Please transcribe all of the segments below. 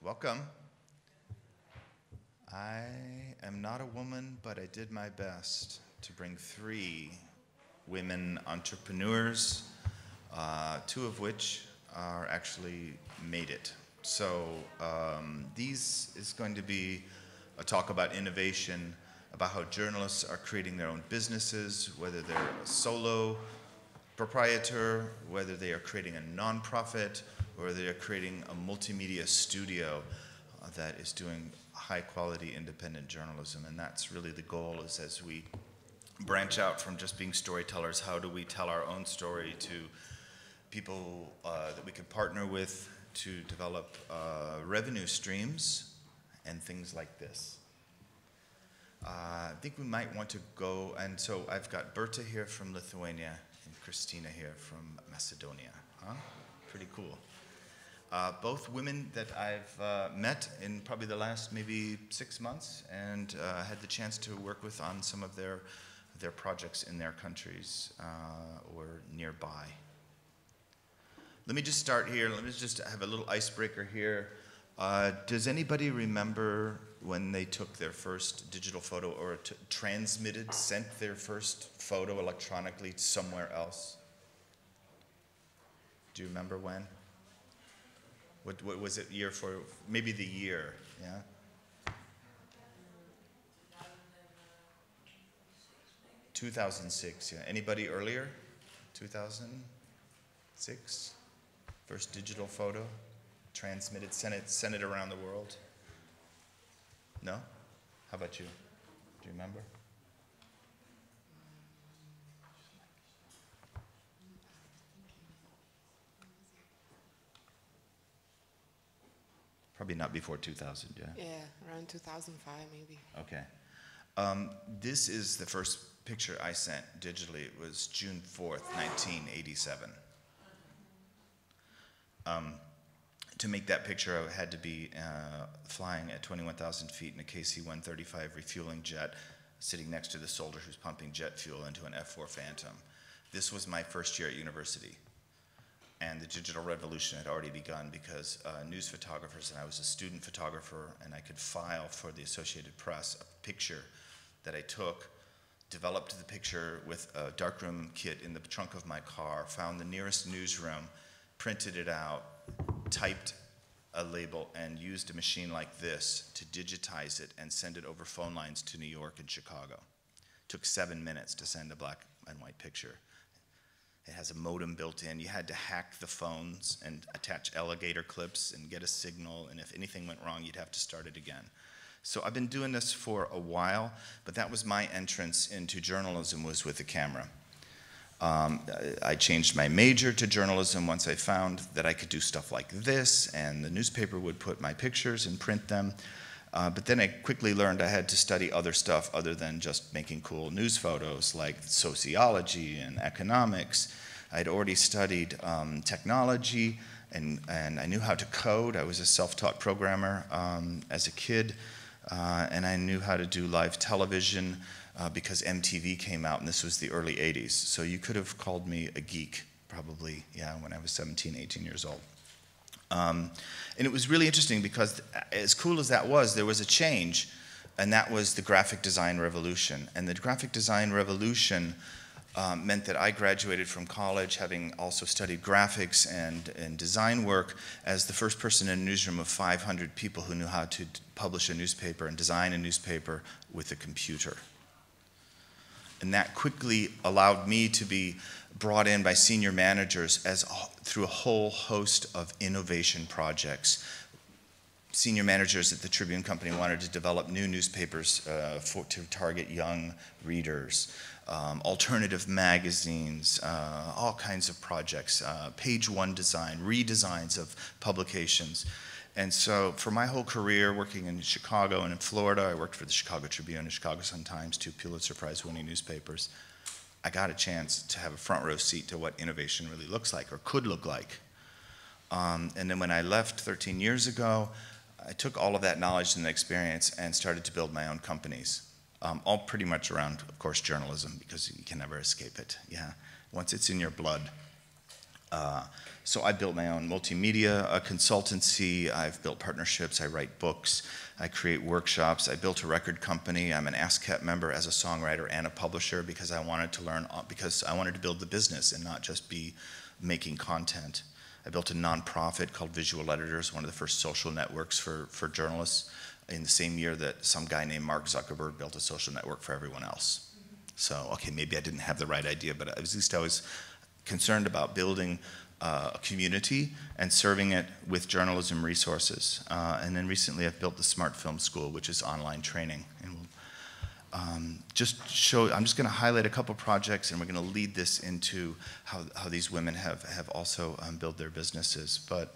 Welcome. I am not a woman, but I did my best to bring 3 women entrepreneurs, 2 of which are actually made it. So these is going to be a talk about innovation, about how journalists are creating their own businesses, whether they're a solo proprietor, whether they are creating a nonprofit, or they are creating a multimedia studio that is doing high quality independent journalism. And that's really the goal, is as we branch out from just being storytellers, how do we tell our own story to people that we can partner with to develop revenue streams and things like this. I think we might want to go, and so I've got Berta here from Lithuania and Kristina here from Macedonia. Huh? Pretty cool. Both women that I've met in probably the last maybe 6 months, and had the chance to work with on some of their projects in their countries or nearby. Let me just start here. Let me just have a little icebreaker here. Does anybody remember when they took their first digital photo, or sent their first photo electronically somewhere else? Do you remember when? What was it year for? Maybe the year, yeah? 2006, yeah. Anybody earlier? 2006? First digital photo? Transmitted, sent it around the world? No? How about you? Do you remember? Probably not before 2000, yeah? Yeah, around 2005 maybe. Okay. This is the first picture I sent digitally. It was June 4th, 1987. To make that picture, I had to be flying at 21,000 feet in a KC-135 refueling jet, sitting next to the soldier who's pumping jet fuel into an F-4 Phantom. This was my first year at university, and the digital revolution had already begun, because news photographers, and I was a student photographer, and I could file for the Associated Press a picture that I took, developed the picture with a darkroom kit in the trunk of my car, found the nearest newsroom, printed it out, typed a label, and used a machine like this to digitize it and send it over phone lines to New York and Chicago. It took 7 minutes to send a black and white picture. It has a modem built in. You had to hack the phones and attach alligator clips and get a signal, and if anything went wrong, you'd have to start it again. So I've been doing this for a while, but that was my entrance into journalism, was with the camera. I changed my major to journalism once I found that I could do stuff like this, and the newspaper would put my pictures and print them. But then I quickly learned I had to study other stuff other than just making cool news photos, like sociology and economics. I'd already studied technology, and I knew how to code. I was a self-taught programmer as a kid, and I knew how to do live television because MTV came out, and this was the early 80s. So you could have called me a geek, probably, yeah, when I was 17, 18 years old. And it was really interesting, because as cool as that was, there was a change, and that was the graphic design revolution. And the graphic design revolution meant that I graduated from college, having also studied graphics and design work, as the first person in a newsroom of 500 people who knew how to publish a newspaper and design a newspaper with a computer. And that quickly allowed me to be brought in by senior managers through a whole host of innovation projects. Senior managers at the Tribune Company wanted to develop new newspapers to target young readers, alternative magazines, all kinds of projects, page one design, redesigns of publications. And so for my whole career, working in Chicago and in Florida, I worked for the Chicago Tribune and Chicago Sun-Times, 2 Pulitzer Prize-winning newspapers. I got a chance to have a front row seat to what innovation really looks like, or could look like. And then when I left 13 years ago, I took all of that knowledge and experience and started to build my own companies, all pretty much around, of course, journalism, because you can never escape it. Yeah, once it's in your blood. So I built my own multimedia consultancy. I've built partnerships. I write books. I create workshops. I built a record company. I'm an ASCAP member as a songwriter and a publisher because I wanted to learn, because I wanted to build the business and not just be making content. I built a nonprofit called Visual Editors, one of the first social networks for journalists, in the same year that some guy named Mark Zuckerberg built a social network for everyone else. So, okay, maybe I didn't have the right idea, but at least I was concerned about building a community and serving it with journalism resources. And then recently I've built the Smart Film School, which is online training. And we'll I'm just going to highlight a couple projects, and we're going to lead this into how these women have also built their businesses. But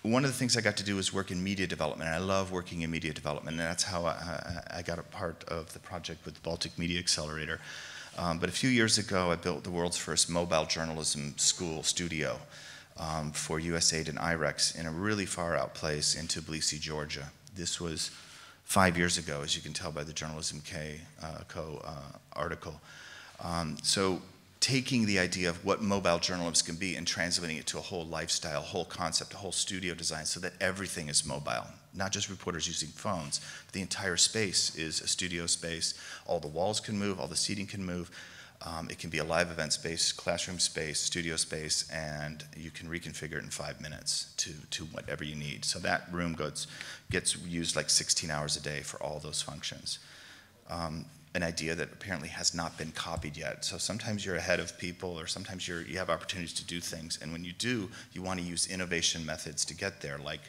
one of the things I got to do was work in media development, and I love working in media development, and that's how I got a part of the project with the Baltic Media Accelerator. But a few years ago, I built the world's first mobile journalism studio for USAID and IREX in a really far out place in Tbilisi, Georgia. This was 5 years ago, as you can tell by the Journalism Co. Article. So taking the idea of what mobile journalism can be and translating it to a whole lifestyle, whole concept, a whole studio design so that everything is mobile. Not just reporters using phones, but the entire space is a studio space. All the walls can move, all the seating can move. It can be a live event space, classroom space, studio space, and you can reconfigure it in 5 minutes to whatever you need. So that room gets used like 16 hours a day for all those functions. An idea that apparently has not been copied yet. So sometimes you're ahead of people, or sometimes you have opportunities to do things, and when you do, you want to use innovation methods to get there, like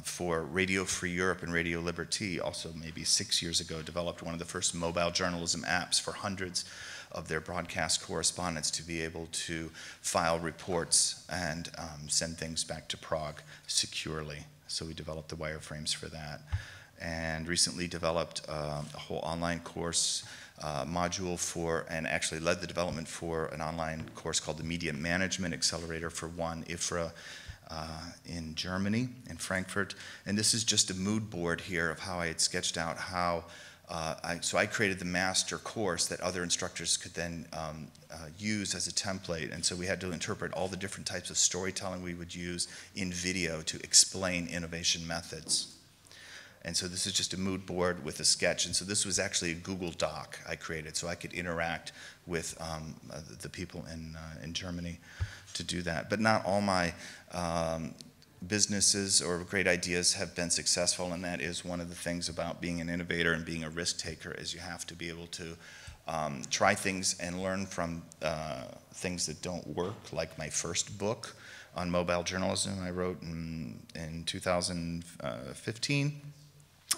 for Radio Free Europe and Radio Liberty, also maybe 6 years ago, developed one of the first mobile journalism apps for hundreds of their broadcast correspondents to be able to file reports and send things back to Prague securely. So we developed the wireframes for that. And recently developed a whole online course module for, and actually led the development for an online course called the Media Management Accelerator for one IFRA in Germany, in Frankfurt. And this is just a mood board here of how I had sketched out how, so I created the master course that other instructors could then use as a template. And so we had to interpret all the different types of storytelling we would use in video to explain innovation methods. And so this is just a mood board with a sketch. And so this was actually a Google Doc I created so I could interact with the people in Germany to do that. But not all my businesses or great ideas have been successful, and that is one of the things about being an innovator and being a risk taker, is you have to be able to try things and learn from things that don't work, like my first book on mobile journalism I wrote in 2015.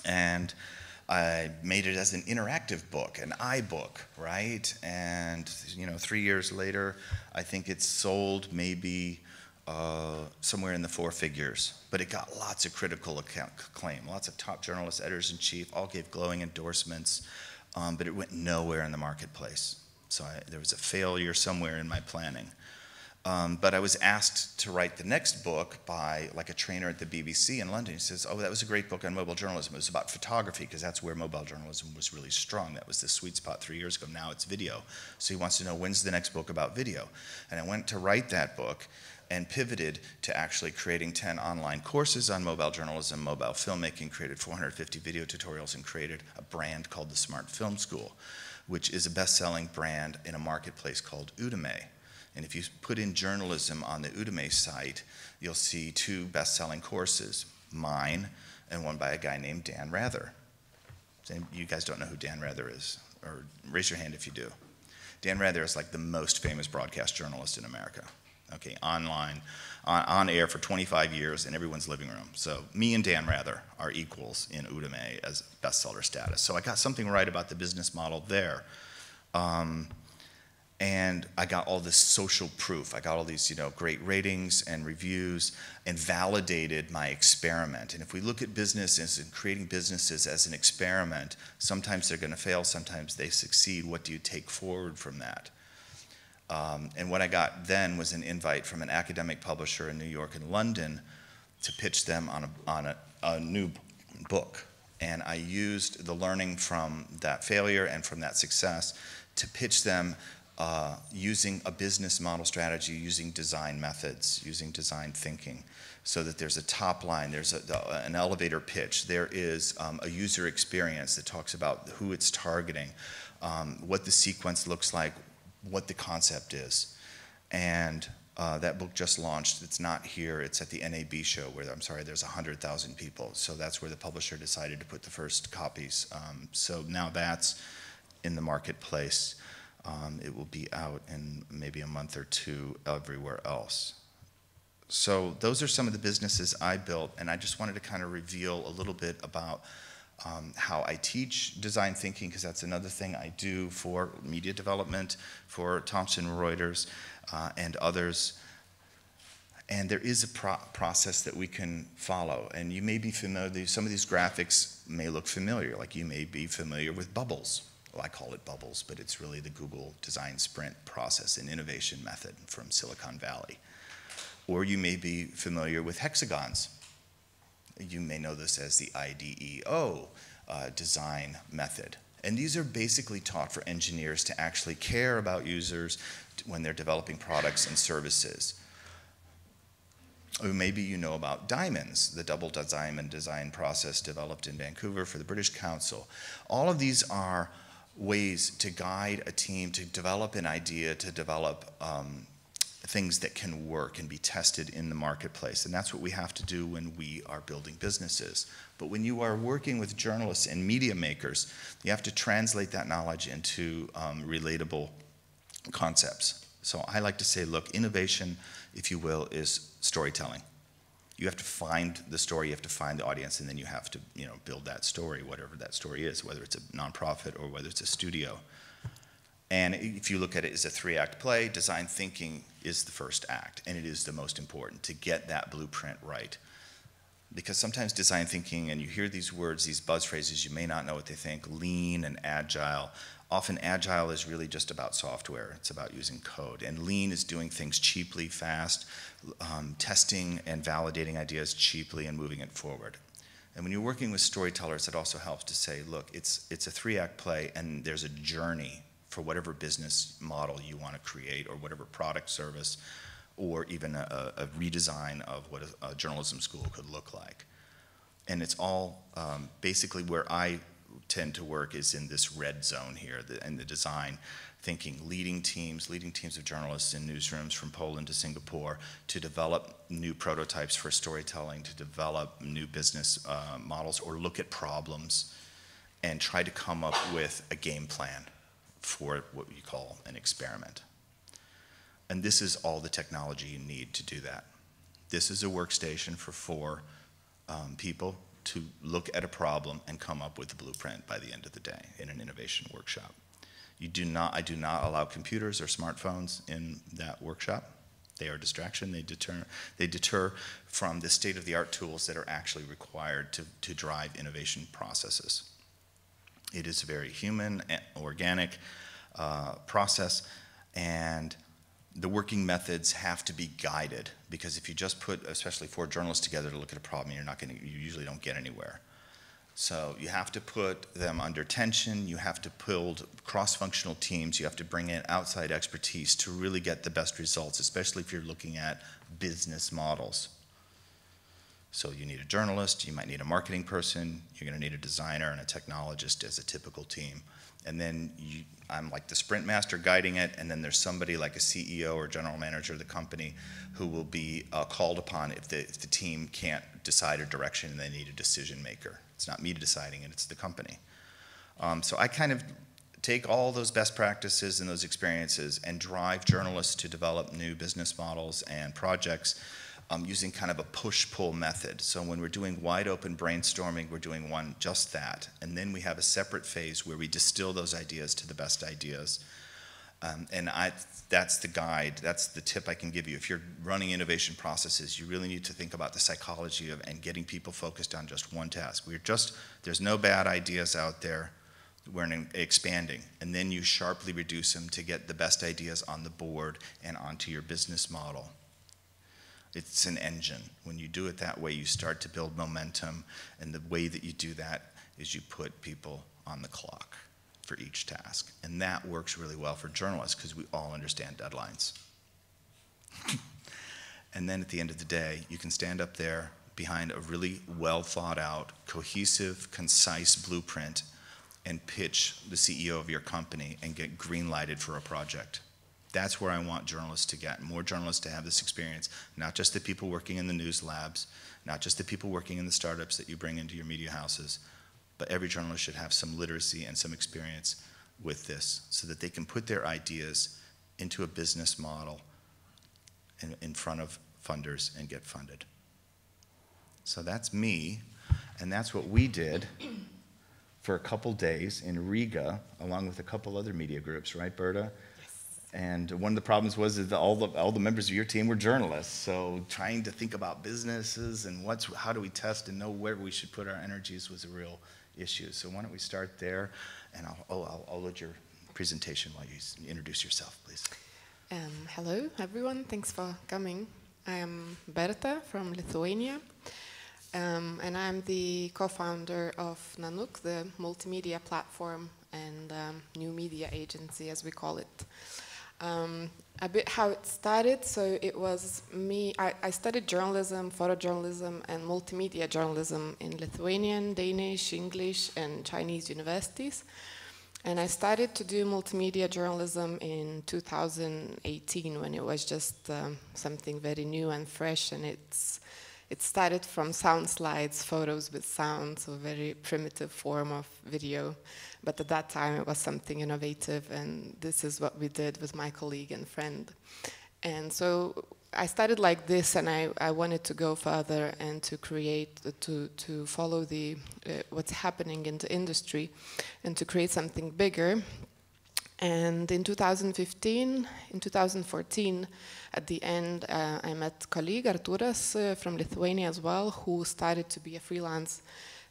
And I made it as an interactive book, an iBook, right? And 3 years later, I think it's sold maybe somewhere in the 4 figures. But it got lots of critical acclaim. Lots of top journalists, editors-in-chief, all gave glowing endorsements, but it went nowhere in the marketplace. So there was a failure somewhere in my planning. But I was asked to write the next book by like a trainer at the BBC in London. He says, oh, that was a great book on mobile journalism. It was about photography, because that's where mobile journalism was really strong. That was the sweet spot 3 years ago. Now it's video. So he wants to know, when's the next book about video? And I went to write that book and pivoted to actually creating 10 online courses on mobile journalism, mobile filmmaking, created 450 video tutorials, and created a brand called the Smart Film School, which is a best-selling brand in a marketplace called Udemy. And if you put in journalism on the Udemy site, you'll see 2 best-selling courses, mine and one by a guy named Dan Rather. You guys don't know who Dan Rather is, or raise your hand if you do. Dan Rather is like the most famous broadcast journalist in America. Okay, online, on air for 25 years in everyone's living room. So me and Dan Rather are equals in Udemy as bestseller status. So I got something right about the business model there. And I got all this social proof. I got all these, great ratings and reviews, and validated my experiment. And if we look at businesses and creating businesses as an experiment, sometimes they're going to fail, sometimes they succeed. What do you take forward from that? And what I got then was an invite from an academic publisher in New York and London to pitch them on a new book. And I used the learning from that failure and from that success to pitch them using a business model strategy, using design methods, using design thinking, so that there's a top line, there's an elevator pitch, there is a user experience that talks about who it's targeting, what the sequence looks like, what the concept is. And that book just launched. It's not here, it's at the NAB show where, I'm sorry, there's 100,000 people. So that's where the publisher decided to put the first copies. So now that's in the marketplace. It will be out in maybe a month or two everywhere else. So those are some of the businesses I built, and I just wanted to kind of reveal a little bit about how I teach design thinking, because that's another thing I do for media development, for Thomson Reuters, and others. And there is a process that we can follow, and you may be familiar, some of these graphics may look familiar, like you may be familiar with bubbles. Well, I call it bubbles, but it's really the Google Design Sprint process, an innovation method from Silicon Valley. Or you may be familiar with hexagons. You may know this as the IDEO design method. And these are basically taught for engineers to actually care about users when they're developing products and services. Or maybe you know about diamonds, the double diamond design process developed in Vancouver for the British Council. All of these are ways to guide a team to develop an idea, to develop things that can work and be tested in the marketplace. And that's what we have to do when we are building businesses. But when you are working with journalists and media makers, you have to translate that knowledge into relatable concepts. So I like to say, look, innovation, if you will, is storytelling. You have to find the story, you have to find the audience, and then you have to, build that story, whatever that story is, whether it's a nonprofit or whether it's a studio. And if you look at it as a 3-act play, design thinking is the first act, and it is the most important to get that blueprint right. Because sometimes design thinking, and you hear these words, these buzz phrases, you may not know what they think, lean and agile. Often agile is really just about software, it's about using code. And lean is doing things cheaply, fast, testing and validating ideas cheaply and moving it forward. And when you're working with storytellers, it also helps to say, look, it's a 3-act play, and there's a journey for whatever business model you want to create, or whatever product, service, or even a redesign of what a journalism school could look like. And it's all basically where I tend to work is in this red zone here, in the design thinking, leading teams of journalists in newsrooms from Poland to Singapore to develop new prototypes for storytelling, to develop new business models, or look at problems and try to come up with a game plan for what we call an experiment. And this is all the technology you need to do that. This is a workstation for 4 people to look at a problem and come up with a blueprint by the end of the day in an innovation workshop. I do not allow computers or smartphones in that workshop. They are a distraction. They deter from the state-of-the-art tools that are actually required to drive innovation processes. It is a very human, organic process, and the working methods have to be guided, because if you just put, especially 4 journalists together to look at a problem, you usually don't get anywhere. So you have to put them under tension, you have to build cross-functional teams, you have to bring in outside expertise to really get the best results, especially if you're looking at business models. So you need a journalist, you might need a marketing person, you're going to need a designer and a technologist as a typical team. And then I'm like the sprint master guiding it, and then there's somebody like a CEO or general manager of the company who will be called upon if the team can't decide a direction and they need a decision maker. It's not me deciding it, it's the company. So I kind of take all those best practices and those experiences and drive journalists to develop new business models and projects using kind of a push-pull method. So when we're doing wide open brainstorming, we're doing just that. And then we have a separate phase where we distill those ideas to the best ideas. That's the guide, that's the tip I can give you. If you're running innovation processes, you really need to think about the psychology of and getting people focused on just one task. There's no bad ideas out there. We're expanding, and then you sharply reduce them to get the best ideas on the board and onto your business model. It's an engine. When you do it that way, you start to build momentum, and the way that you do that is you put people on the clock. for each task. And that works really well for journalists because we all understand deadlines. And then at the end of the day, you can stand up there behind a really well thought out, cohesive, concise blueprint and pitch the CEO of your company and get green lighted for a project. That's where I want journalists to get, more journalists to have this experience, not just the people working in the news labs, not just the people working in the startups that you bring into your media houses, but every journalist should have some literacy and some experience with this so that they can put their ideas into a business model in front of funders and get funded. So that's me, and that's what we did for a couple days in Riga, along with a couple other media groups, right, Berta? Yes. And one of the problems was that all the members of your team were journalists, so trying to think about businesses and how do we test and know where we should put our energies was a real issue. So why don't we start there, and I'll let your presentation while you introduce yourself, please. Hello, everyone. Thanks for coming. I am Berta from Lithuania, and I'm the co-founder of Nanook, the multimedia platform and new media agency, as we call it. A bit how it started, so it was me, I studied journalism, photojournalism, and multimedia journalism in Lithuanian, Danish, English, and Chinese universities. And I started to do multimedia journalism in 2018 when it was just something very new and fresh, and it started from sound slides, photos with sound, so a very primitive form of video. But at that time it was something innovative, and this is what we did with my colleague and friend. And so I started like this, and I wanted to go further and to create, to follow the what's happening in the industry and to create something bigger. And in 2014, at the end, I met colleague Artūras from Lithuania as well, who started to be a freelance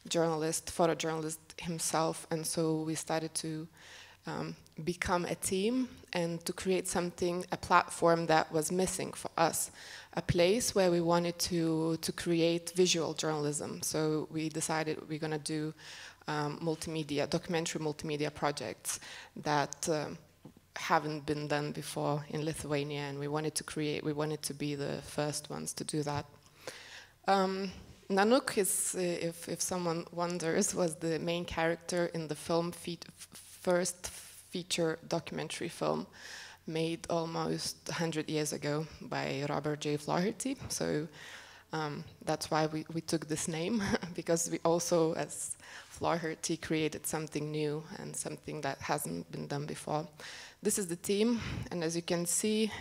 journalist, photojournalist himself, and so we started to become a team and to create something, a platform that was missing for us, a place where we wanted to create visual journalism. So we decided we're going to do documentary multimedia projects that haven't been done before in Lithuania, and we wanted to be the first ones to do that. Nanook is, if someone wonders, was the main character in the first feature documentary film made almost 100 years ago by Robert J. Flaherty. So that's why we took this name, because we also, as Flaherty, created something new and something that hasn't been done before. This is the team, and as you can see,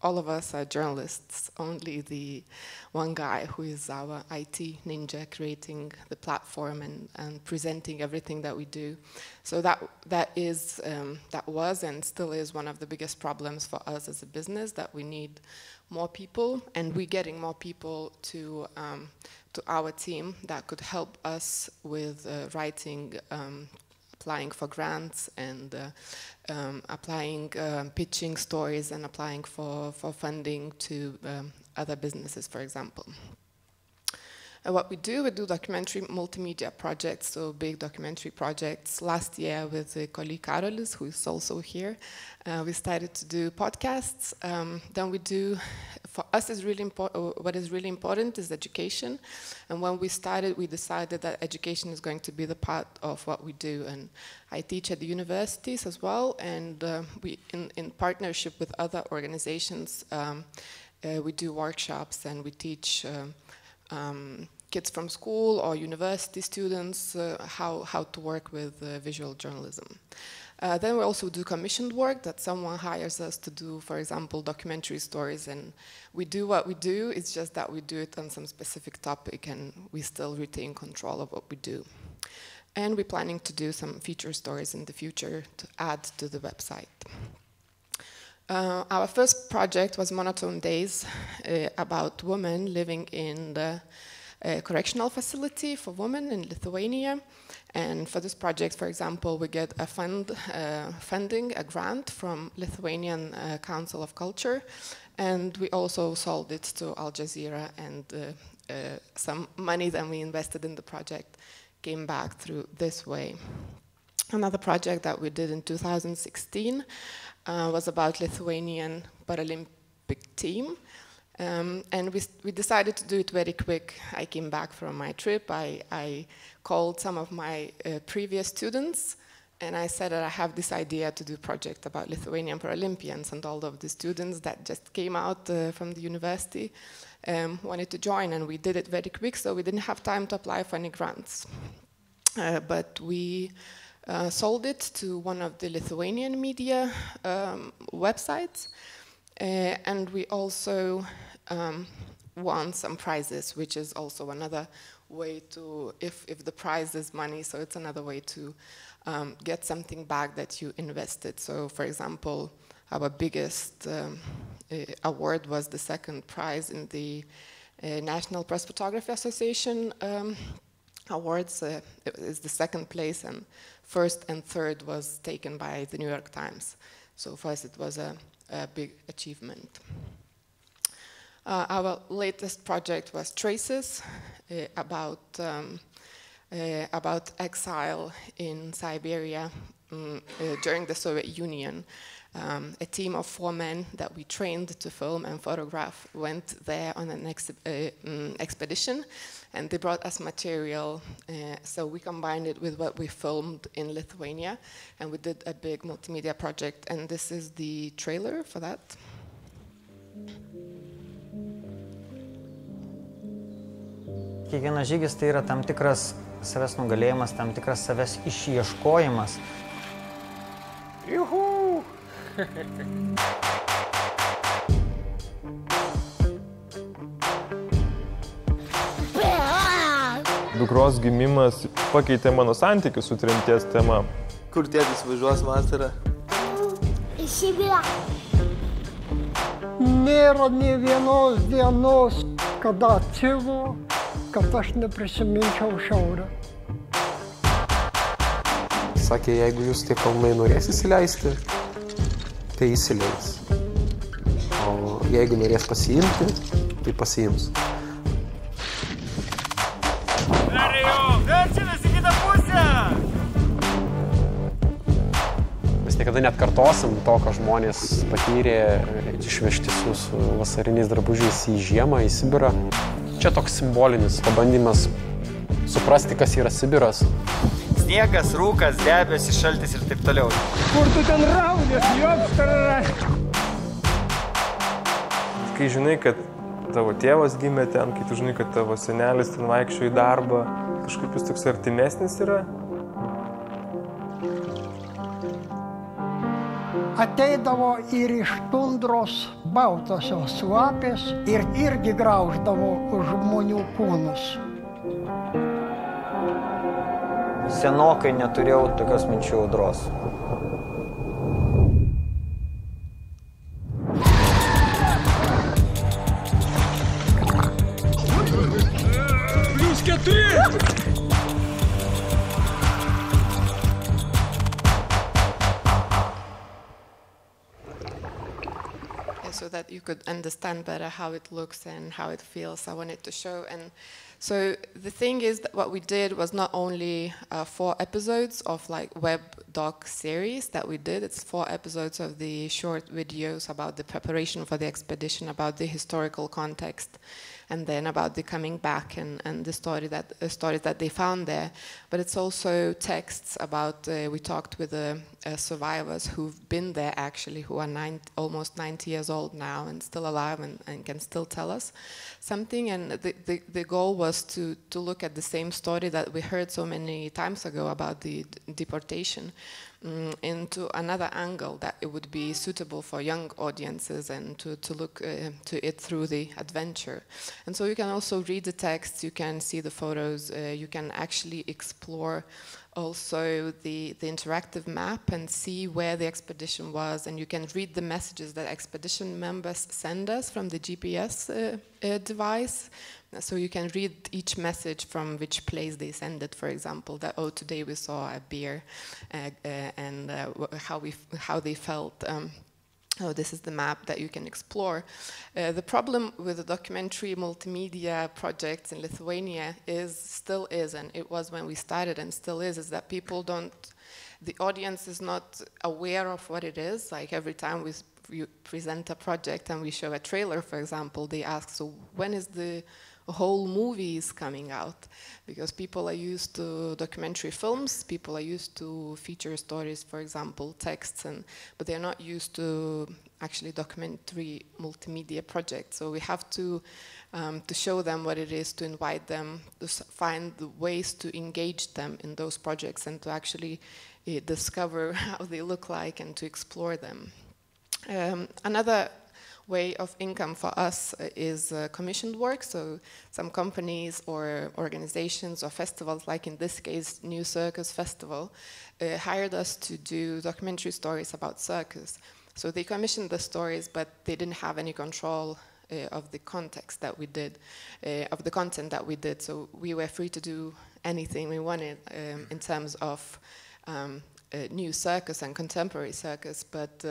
all of us are journalists. Only the one guy who is our IT ninja, creating the platform and presenting everything that we do. So that was and still is one of the biggest problems for us as a business, that we need more people, and we're getting more people to our team that could help us with writing, applying for grants and pitching stories and applying for funding to other businesses, for example. What we do documentary multimedia projects, so big documentary projects. Last year with colleague Karolis, who is also here, we started to do podcasts. Then we do, for us is really important, what is really important is education. And when we started, we decided that education is going to be the part of what we do. And I teach at the universities as well, and we, in partnership with other organizations, we do workshops and we teach kids from school or university students how to work with visual journalism. Then we also do commissioned work that someone hires us to do, for example, documentary stories, and we do what we do, it's just that we do it on some specific topic and we still retain control of what we do. And we're planning to do some feature stories in the future to add to the website. Our first project was Monotone Days, about women living in the correctional facility for women in Lithuania. And for this project, for example, we get a funding, a grant from Lithuanian Council of Culture, and we also sold it to Al Jazeera, and some money that we invested in the project came back through this way. Another project that we did in 2016 was about Lithuanian Paralympic team. And we decided to do it very quick. I came back from my trip. I called some of my previous students, and I said that I have this idea to do a project about Lithuanian Paralympians, and all of the students that just came out from the university wanted to join, and we did it very quick, so we didn't have time to apply for any grants. But we sold it to one of the Lithuanian media websites, and we also won some prizes, which is also another way to, if the prize is money, so it's another way to get something back that you invested. So, for example, our biggest award was the second prize in the National Press Photography Association awards. It is the second place, and first and third was taken by the New York Times. So for us it was a big achievement. Our latest project was Traces, about exile in Siberia during the Soviet Union. A team of 4 men that we trained to film and photograph went there on an expedition, and they brought us material, so we combined it with what we filmed in Lithuania, and we did a big multimedia project, and this is the trailer for that. Kiekvienas žygis tai yra tam tikras savęs nugalėjimas, tam tikras savęs išieškojimas. Juhu! Dukros gimimas pakeitė mano santykius su tremties tema. Kur tėtis važiuos vasarą? Į Sibirą. Nėra nė vienos dienos, kada atsigo, kad aš neprisiminčiau šiaurę. Sakė, jeigu jūs tie kalnai norės įsileisti, tai įsileis. O jeigu norės pasiimti, tai pasiims. Mes niekada neatkartosim to, ką žmonės patyrė išvežti su vasariniais drabužiais į žiemą, į Sibirą. Čia toks simbolinis pabandymas suprasti, kas yra Sibiras. Sniegas, rūkas, debesis, šaltis ir taip toliau. Kur tu ten raudės, jopstara? Kai žinai, kad tavo tėvas gimė ten, kai tu žinai, kad tavo senelis ten vaikščiojo į darbą, kažkaip jis toks artimesnis yra. Ateidavo ir iš tundros baltosios lapės ir irgi grauždavo žmonių kūnus. Senokai neturėjau tokios minčių audros. So that you could understand better how it looks and how it feels, I wanted to show. And so the thing is that what we did was not only 4 episodes of like web doc series that we did, it's 4 episodes of the short videos about the preparation for the expedition, about the historical context, and then about the coming back and the stories that they found there. But it's also texts about, we talked with survivors who've been there actually, who are almost 90 years old now and still alive and can still tell us something. And the goal was to look at the same story that we heard so many times ago about the deportation, into another angle that it would be suitable for young audiences, and to look to it through the adventure. And so you can also read the text, you can see the photos, you can actually explore also the interactive map and see where the expedition was, and you can read the messages that expedition members send us from the GPS device. So you can read each message from which place they send it, for example, that, oh, today we saw a bear, and how they felt. Oh, this is the map that you can explore. The problem with the documentary multimedia projects in Lithuania still is, and it was when we started and still is that people the audience is not aware of what it is. Like every time we present a project and we show a trailer, for example, they ask, so when is the whole movie is coming out? Because people are used to documentary films, people are used to feature stories, for example, texts, but they're not used to actually documentary multimedia projects. So we have to show them what it is, to invite them, to find the ways to engage them in those projects and to actually discover how they look like and to explore them. Another way of income for us is commissioned work. So some companies or organizations or festivals, like in this case, New Circus Festival, hired us to do documentary stories about circus. So they commissioned the stories, but they didn't have any control of the context that we did, of the content that we did. So we were free to do anything we wanted in terms of new circus and contemporary circus, but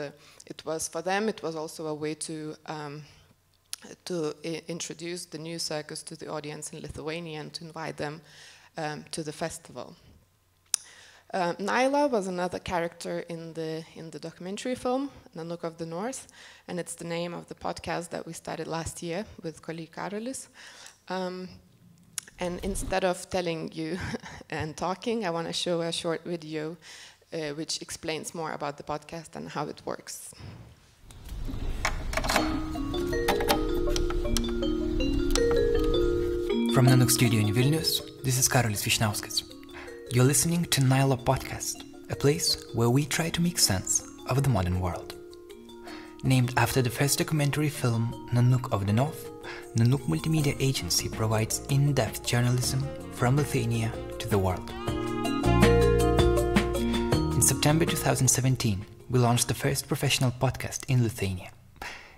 it was, for them, it was also a way to introduce the new circus to the audience in Lithuania and to invite them to the festival. Naila was another character in the documentary film, Nanook of the North, and it's the name of the podcast that we started last year with colleague Karolis. And instead of telling you and talking, I want to show a short video which explains more about the podcast and how it works. From Nanook studio in Vilnius, this is Karolis Vyšniauskas. You're listening to Naila Podcast, a place where we try to make sense of the modern world. Named after the first documentary film Nanook of the North, Nanook Multimedia Agency provides in-depth journalism from Lithuania to the world. In September 2017, we launched the first professional podcast in Lithuania.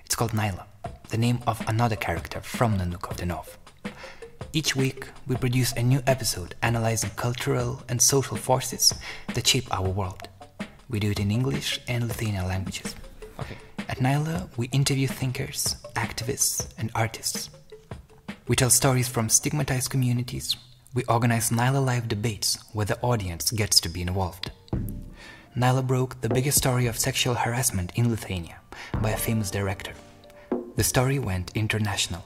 It's called Naila, the name of another character from Nanook of the North. Each week, we produce a new episode analyzing cultural and social forces that shape our world. We do it in English and Lithuanian languages. Okay. At Naila, we interview thinkers, activists, and artists. We tell stories from stigmatized communities. We organize Naila Live debates where the audience gets to be involved. Naila broke the biggest story of sexual harassment in Lithuania by a famous director. The story went international.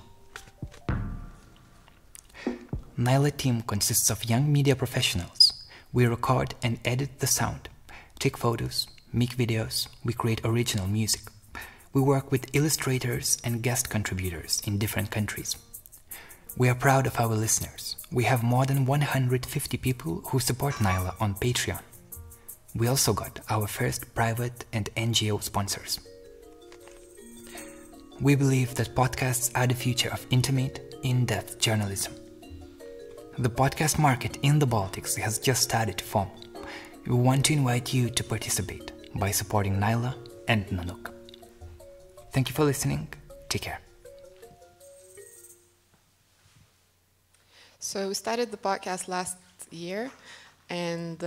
Naila team consists of young media professionals. We record and edit the sound, take photos, make videos, we create original music. We work with illustrators and guest contributors in different countries. We are proud of our listeners. We have more than 150 people who support Naila on Patreon. We also got our first private and NGO sponsors. We believe that podcasts are the future of intimate, in-depth journalism. The podcast market in the Baltics has just started to form. We want to invite you to participate by supporting Naila and Nanook. Thank you for listening. Take care. So we started the podcast last year, and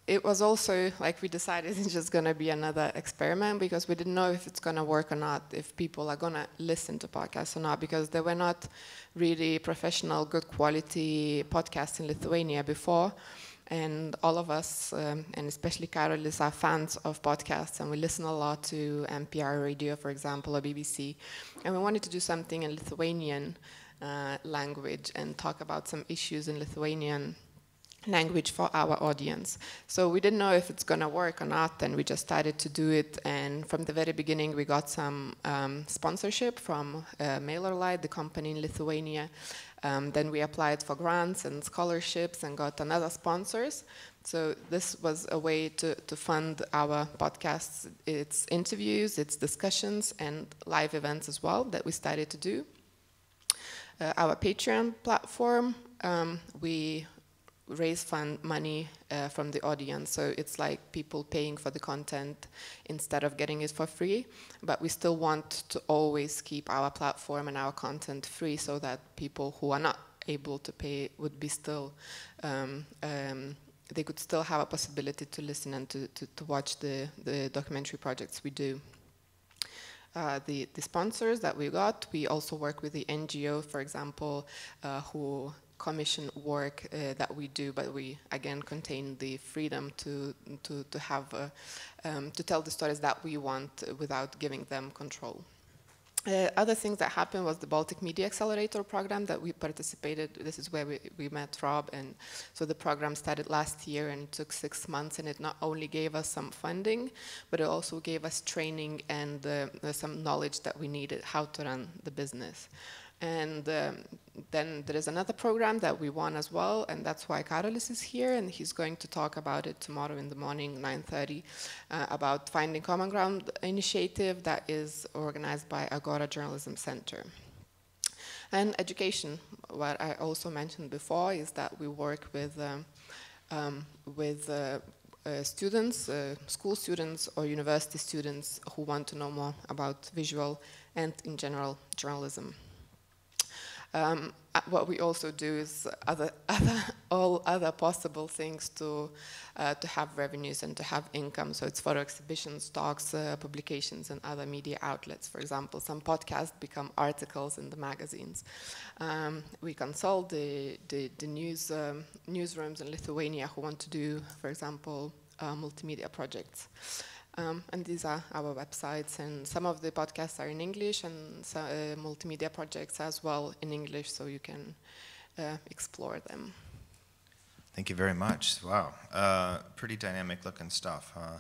it was also like we decided it's just going to be another experiment because we didn't know if it's going to work or not, if people are going to listen to podcasts or not, because there were not really professional, good quality podcasts in Lithuania before. And all of us, and especially Karolis, are fans of podcasts, and we listen a lot to NPR radio, for example, or BBC. And we wanted to do something in Lithuanian language and talk about some issues in Lithuanian language for our audience. So we didn't know if it's going to work or not, and we just started to do it. And from the very beginning, we got some sponsorship from MailerLite, the company in Lithuania. Then we applied for grants and scholarships and got another sponsors. So this was a way to fund our podcasts. It's interviews, it's discussions, and live events as well that we started to do. Our Patreon platform, we raise money from the audience, so it's like people paying for the content instead of getting it for free, but we still want to always keep our platform and our content free so that people who are not able to pay would be still, they could still have a possibility to listen and to watch the documentary projects we do. The sponsors that we got, we also work with the NGO, for example, who commission work that we do, but we again contain the freedom to have to tell the stories that we want without giving them control. Other things that happened was the Baltic Media Accelerator program that we participated. This is where we met Rob, and so the program started last year and took 6 months, and it not only gave us some funding, but it also gave us training and some knowledge that we needed how to run the business. And then there is another program that we won as well, and that's why Karolis is here, and he's going to talk about it tomorrow in the morning, 9:30, about Finding Common Ground initiative that is organized by Agora Journalism Center. And education, what I also mentioned before, is that we work with students, school students or university students who want to know more about visual and, in general, journalism. What we also do is all other possible things to have revenues and to have income. So it's photo exhibitions, talks, publications, and other media outlets. For example, some podcasts become articles in the magazines. We consult the newsrooms in Lithuania who want to do, for example, multimedia projects. And these are our websites, and some of the podcasts are in English, and multimedia projects as well in English, so you can explore them. Thank you very much. Wow, pretty dynamic looking stuff, huh?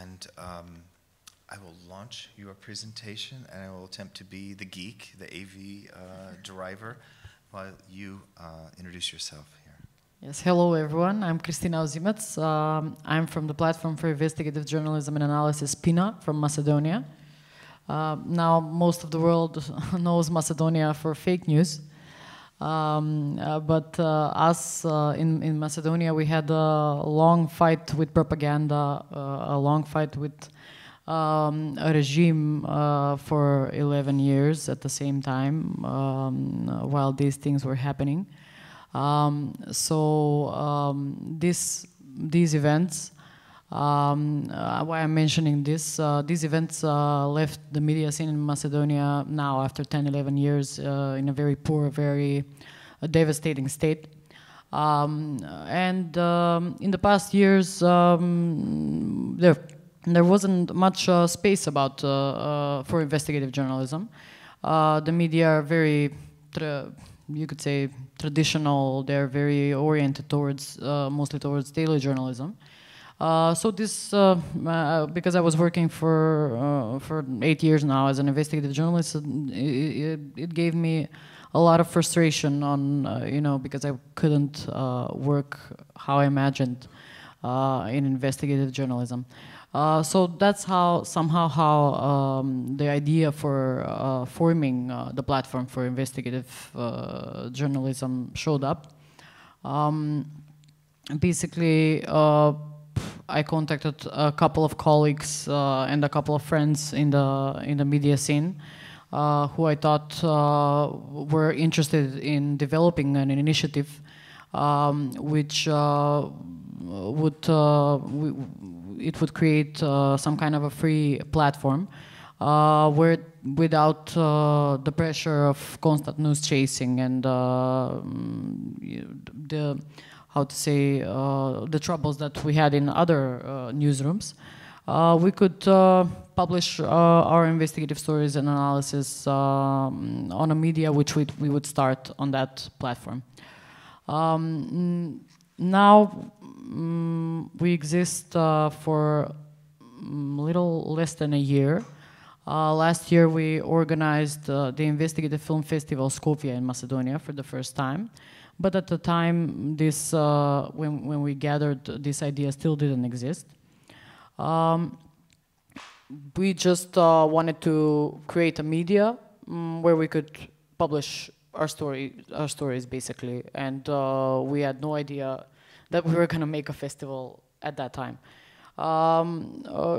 And I will launch your presentation, and I will attempt to be the geek, the AV driver, while you introduce yourself. Yes, hello everyone. I'm Kristina Ozimec. I'm from the platform for investigative journalism and analysis, PINA, from Macedonia. Now most of the world knows Macedonia for fake news. But us in Macedonia, we had a long fight with propaganda, a long fight with a regime for 11 years at the same time while these things were happening. These events, why I'm mentioning this, these events left the media scene in Macedonia now after 10-11 years in a very poor, very devastating state. In the past years, there wasn't much space about for investigative journalism. The media are very, you could say, traditional. They're very oriented towards, mostly towards daily journalism. Because I was working for 8 years now as an investigative journalist, it gave me a lot of frustration on, because I couldn't work how I imagined in investigative journalism. So that's how the idea for forming the platform for investigative journalism showed up. Basically, I contacted a couple of colleagues and a couple of friends in the media scene who I thought were interested in developing an initiative which would create some kind of a free platform where, without the pressure of constant news chasing and the troubles that we had in other newsrooms, we could publish our investigative stories and analysis on a media which we would start on that platform. Now we exist for a little less than a year. Last year we organized the Investigative Film Festival Skopje in Macedonia for the first time. But at the time, this when we gathered, this idea still didn't exist. We just wanted to create a media where we could publish our stories basically, and we had no idea that we were going to make a festival at that time.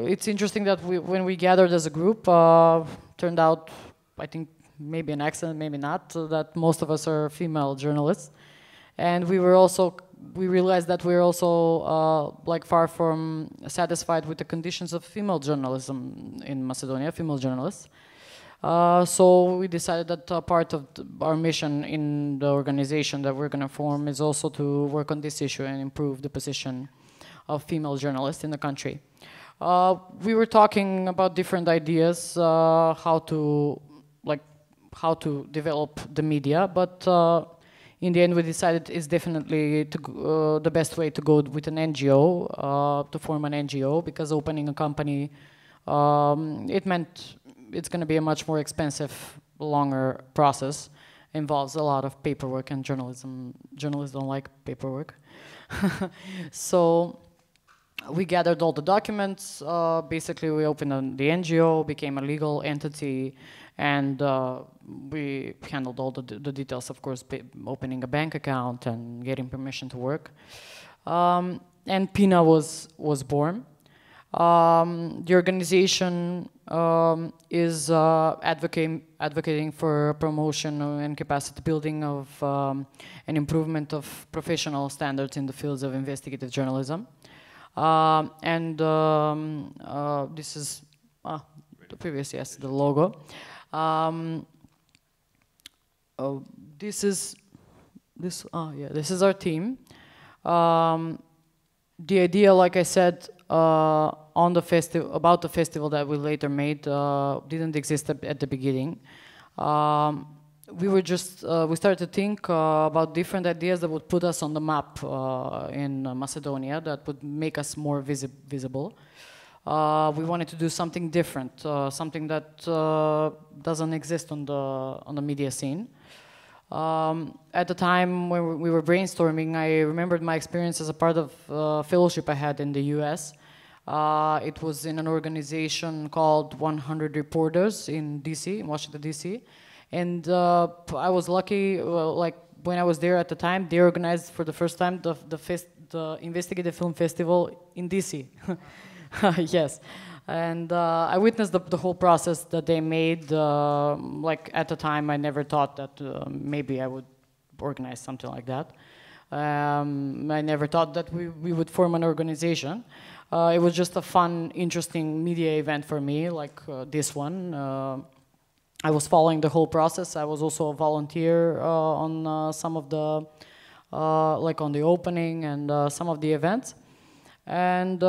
It's interesting that when we gathered as a group, turned out, I think maybe an accident, maybe not, that most of us are female journalists, and we realized that we were also like far from satisfied with the conditions of female journalism in Macedonia, female journalists. So we decided that part of our mission in the organization that we're going to form is also to work on this issue and improve the position of female journalists in the country. We were talking about different ideas, how to develop the media, but in the end we decided it's definitely the best way to go with an NGO, to form an NGO, because opening a company, it meant it's going to be a much more expensive, longer process, involves a lot of paperwork, and journalists don't like paperwork. So we gathered all the documents. Basically, we opened the NGO, became a legal entity, and we handled all the details, of course, opening a bank account and getting permission to work. And PINA was born. The organization is advocating for promotion and capacity building of an improvement of professional standards in the fields of investigative journalism. This is the previous, yes, the logo. This is our team. The idea, like I said, about the festival that we later made didn't exist at the beginning. We started to think about different ideas that would put us on the map in Macedonia, that would make us more visible. We wanted to do something different, something that doesn't exist on the media scene. At the time when we were brainstorming, I remembered my experience as a part of a fellowship I had in the US. It was in an organization called 100 Reporters in DC, in Washington, DC. And I was lucky, like when I was there at the time, they organized for the first time the Investigative Film Festival in DC. Yes. And I witnessed the whole process that they made. Like at the time, I never thought that maybe I would organize something like that. I never thought that we would form an organization. It was just a fun, interesting media event for me, like this one. I was following the whole process. I was also a volunteer on some of the, like on the opening and some of the events. And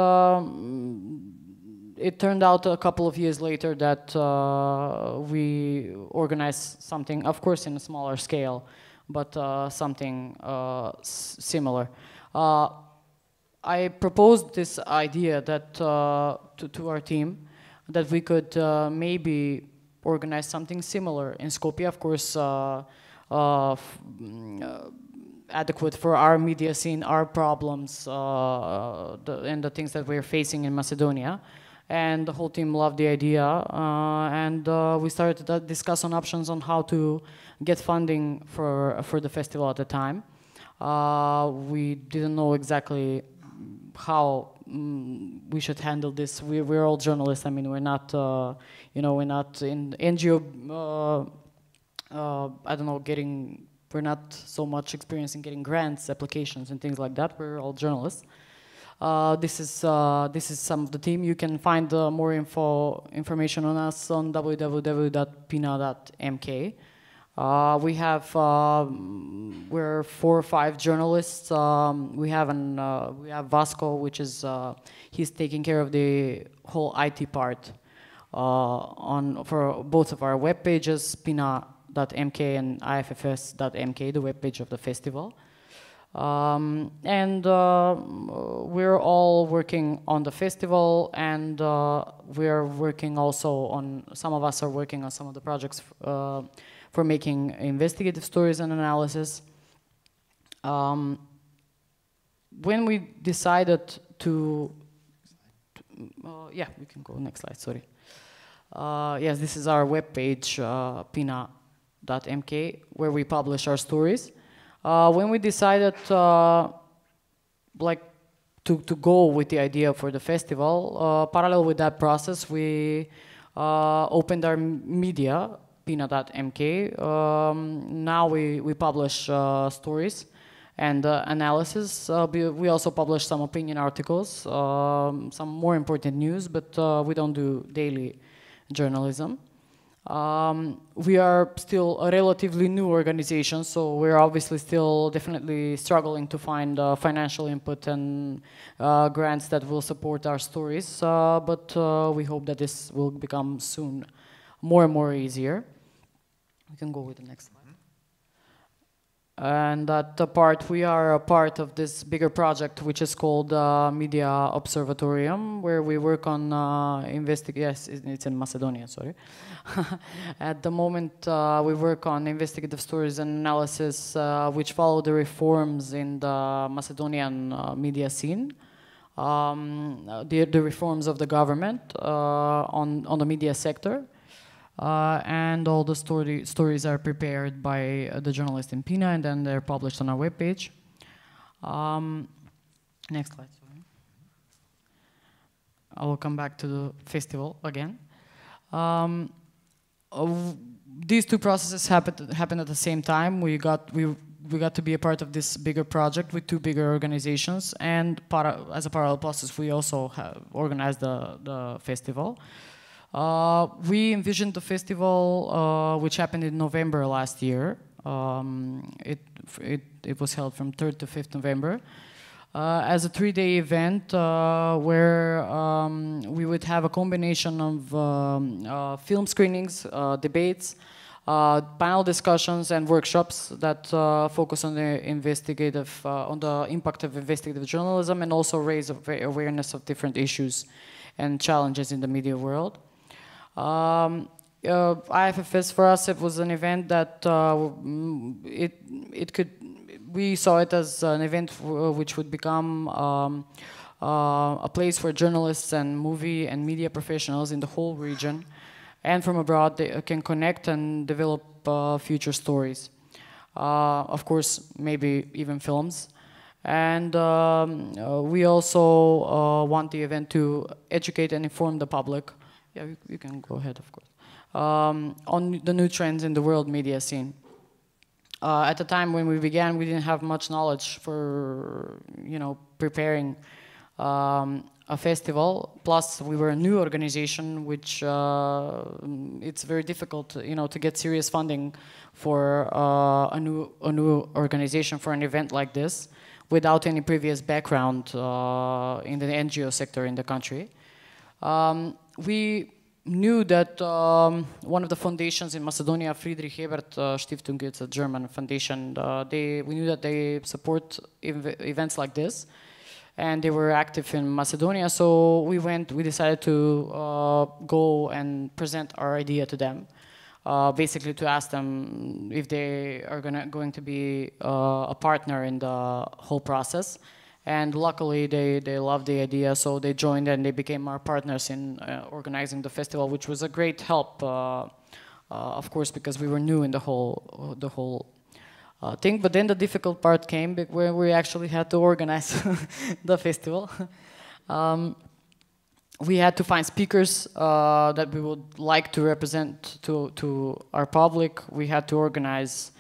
it turned out a couple of years later that we organized something, of course in a smaller scale, but something similar. I proposed this idea that to our team, that we could maybe organize something similar in Skopje, of course, adequate for our media scene, our problems, and the things that we're facing in Macedonia. And the whole team loved the idea, and we started to discuss on options on how to get funding for the festival at the time. We didn't know exactly how we should handle this. We're all journalists. I mean, we're not, we're not in NGO. I don't know, we're not so much experienced in getting grants, applications, and things like that. We're all journalists. This is some of the team. You can find more information on us on www.pina.mk. We're 4 or 5 journalists. We have Vasco, which is he's taking care of the whole IT part for both of our web pages, pina.mk and iffs.mk, the web page of the festival. We're all working on the festival, and we're working also on, some of us are working on some of the projects for making investigative stories and analysis. When we decided to yeah, we can go next slide, sorry. Yes, this is our webpage, pina.mk, where we publish our stories. When we decided to go with the idea for the festival, parallel with that process, we opened our media, pina.mk. Now we publish stories and analysis. We also publish some opinion articles, some more important news, but we don't do daily journalism. We are still a relatively new organization, so we're obviously still definitely struggling to find financial input and grants that will support our stories, but we hope that this will become soon more and more easier. We can go with the next slide. And that part, we are a part of this bigger project, which is called Media Observatorium, where we work on yes, it's in Macedonia, sorry. At the moment, we work on investigative stories and analysis, which follow the reforms in the Macedonian media scene, the reforms of the government on the media sector. And all the stories are prepared by the journalist in PINA, and then they're published on our webpage. Next slide, sorry. I will come back to the festival again. These two processes happened at the same time. We got to be a part of this bigger project with two bigger organizations, and as a parallel process, we also organized the festival. We envisioned the festival, which happened in November last year. It was held from 3rd to 5th November as a 3-day event where we would have a combination of film screenings, debates, panel discussions, and workshops that focus on the on the impact of investigative journalism, and also raise awareness of different issues and challenges in the media world. IFFS for us, it was an event that we saw it as an event which would become a place for journalists and movie and media professionals in the whole region and from abroad. They can connect and develop future stories. Of course, maybe even films. And we also want the event to educate and inform the public. Yeah, you can go ahead, of course. On the new trends in the world media scene. At the time when we began, we didn't have much knowledge for, preparing a festival. Plus, we were a new organization, which it's very difficult, to get serious funding for a new organization for an event like this, without any previous background in the NGO sector in the country. We knew that one of the foundations in Macedonia, Friedrich Ebert Stiftung, it's a German foundation, we knew that they support events like this, and they were active in Macedonia, so we decided to go and present our idea to them, basically to ask them if they are going to be a partner in the whole process. And luckily, they loved the idea, so they joined and they became our partners in organizing the festival, which was a great help, of course, because we were new in the whole thing. But then the difficult part came where we actually had to organize the festival. We had to find speakers that we would like to represent to our public. We had to organize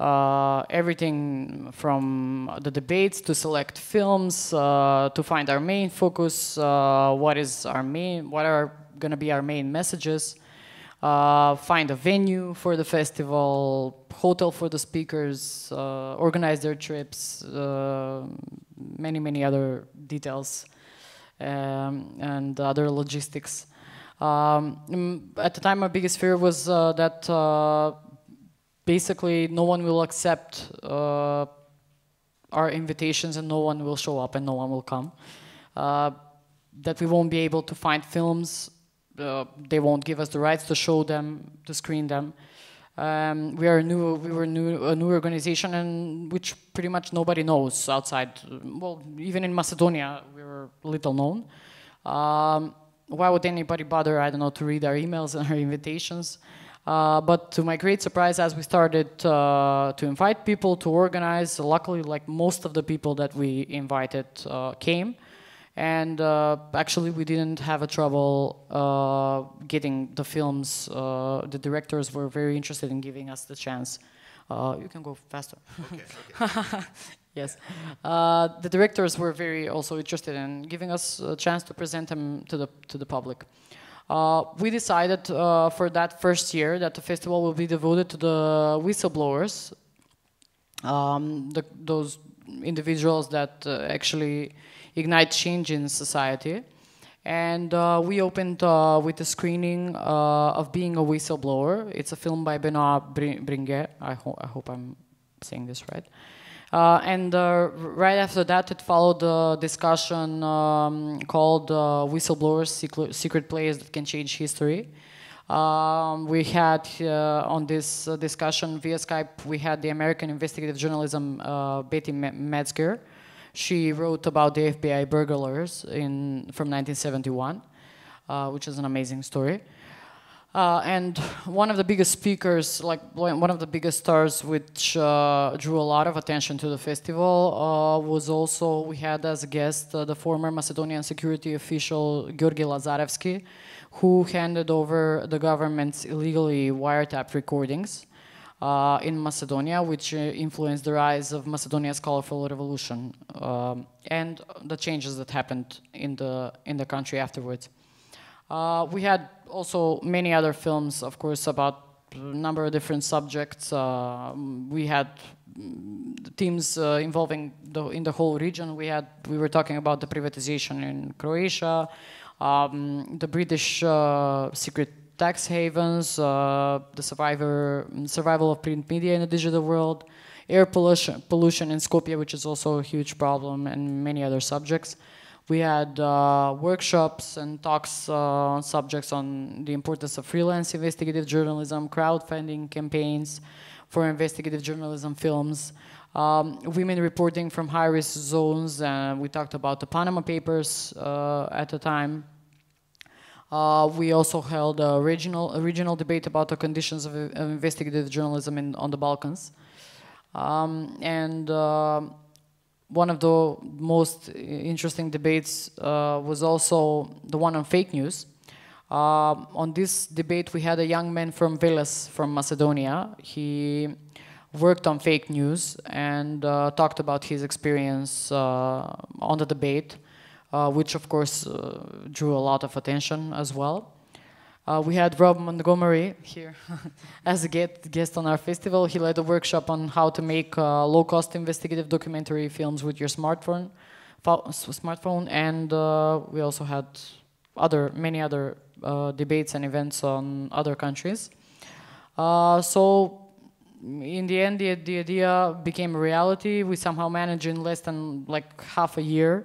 everything from the debates to select films, to find our main focus, what are going to be our main messages, find a venue for the festival, hotel for the speakers, organize their trips, many other details, and other logistics. At the time, our biggest fear was that basically no one will accept our invitations and no one will show up and no one will come. That we won't be able to find films, they won't give us the rights to show them, to screen them. We were a new organization, and which pretty much nobody knows outside. Well, even in Macedonia, we were little known. Why would anybody bother, I don't know, to read our emails and our invitations? But to my great surprise, as we started to invite people to organize, luckily, like most of the people that we invited came. And actually, we didn't have a trouble getting the films. The directors were very interested in giving us the chance. You can go faster. Okay. Yes. The directors were very also interested in giving us a chance to present them to the public. We decided for that first year that the festival will be devoted to the whistleblowers, those individuals that actually ignite change in society. And we opened with a screening of Being a Whistleblower. It's a film by Benoit Bringuet. I hope I'm saying this right. And right after that, it followed a discussion called Whistleblowers, Secret Plays That Can Change History. We had on this discussion via Skype, we had the American investigative journalism Betty Metzger. She wrote about the FBI burglars from 1971, which is an amazing story. And one of the biggest speakers, like one of the biggest stars, which drew a lot of attention to the festival, was also, we had as a guest the former Macedonian security official Georgi Lazarevsky, who handed over the government's illegally wiretapped recordings in Macedonia, which influenced the rise of Macedonia's colorful revolution and the changes that happened in the country afterwards. We had also many other films, of course, about a number of different subjects. We had themes involving in the whole region. We were talking about the privatization in Croatia, the British secret tax havens, the survival of print media in the digital world, air pollution in Skopje, which is also a huge problem, and many other subjects. We had workshops and talks on subjects on the importance of freelance investigative journalism, crowdfunding campaigns for investigative journalism films, women reporting from high-risk zones. We talked about the Panama Papers at the time. We also held a regional debate about the conditions of investigative journalism on the Balkans. One of the most interesting debates was also the one on fake news. On this debate, we had a young man from Veles, from Macedonia. He worked on fake news and talked about his experience on the debate, which of course drew a lot of attention as well. We had Robb Montgomery here as a guest on our festival. He led a workshop on how to make low-cost investigative documentary films with your smartphone, and we also had many other debates and events on other countries. So in the end, the idea became a reality. We somehow managed in less than like half a year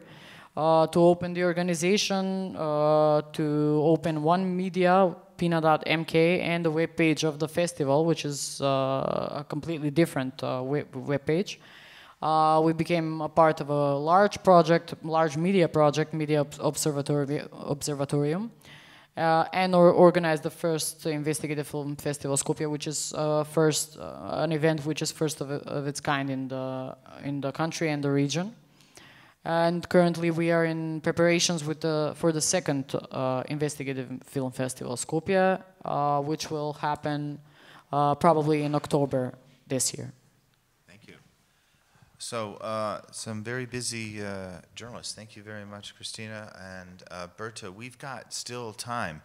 to open the organization, to open one media, PINA.mk, and the web page of the festival, which is a completely different web page. We became a part of a large media project, Media Observatorium, and organized the first investigative film festival, Skopje, which is an event which is first of its kind in the country and the region. And currently we are in preparations for the second investigative film festival, Skopje, which will happen probably in October this year. Thank you. So some very busy journalists. Thank you very much, Kristina and Berta. We've got still time,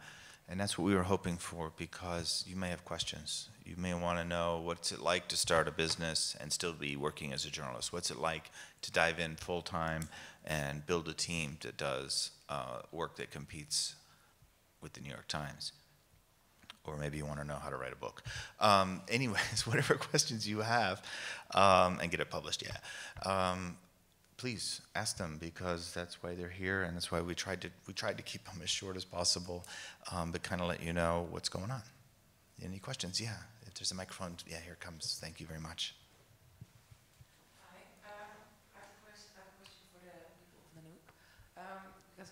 and that's what we were hoping for, because you may have questions. You may want to know, what's it like to start a business and still be working as a journalist? What's it like to dive in full-time and build a team that does work that competes with the New York Times? Or maybe you want to know how to write a book. Anyways, whatever questions you have, and get it published, please ask them, because that's why they're here, and that's why we tried to keep them as short as possible, but kind of let you know what's going on. Any questions? Yeah, if there's a microphone, yeah, here it comes. Thank you very much. Hi, I have a question for the people of Nanook, because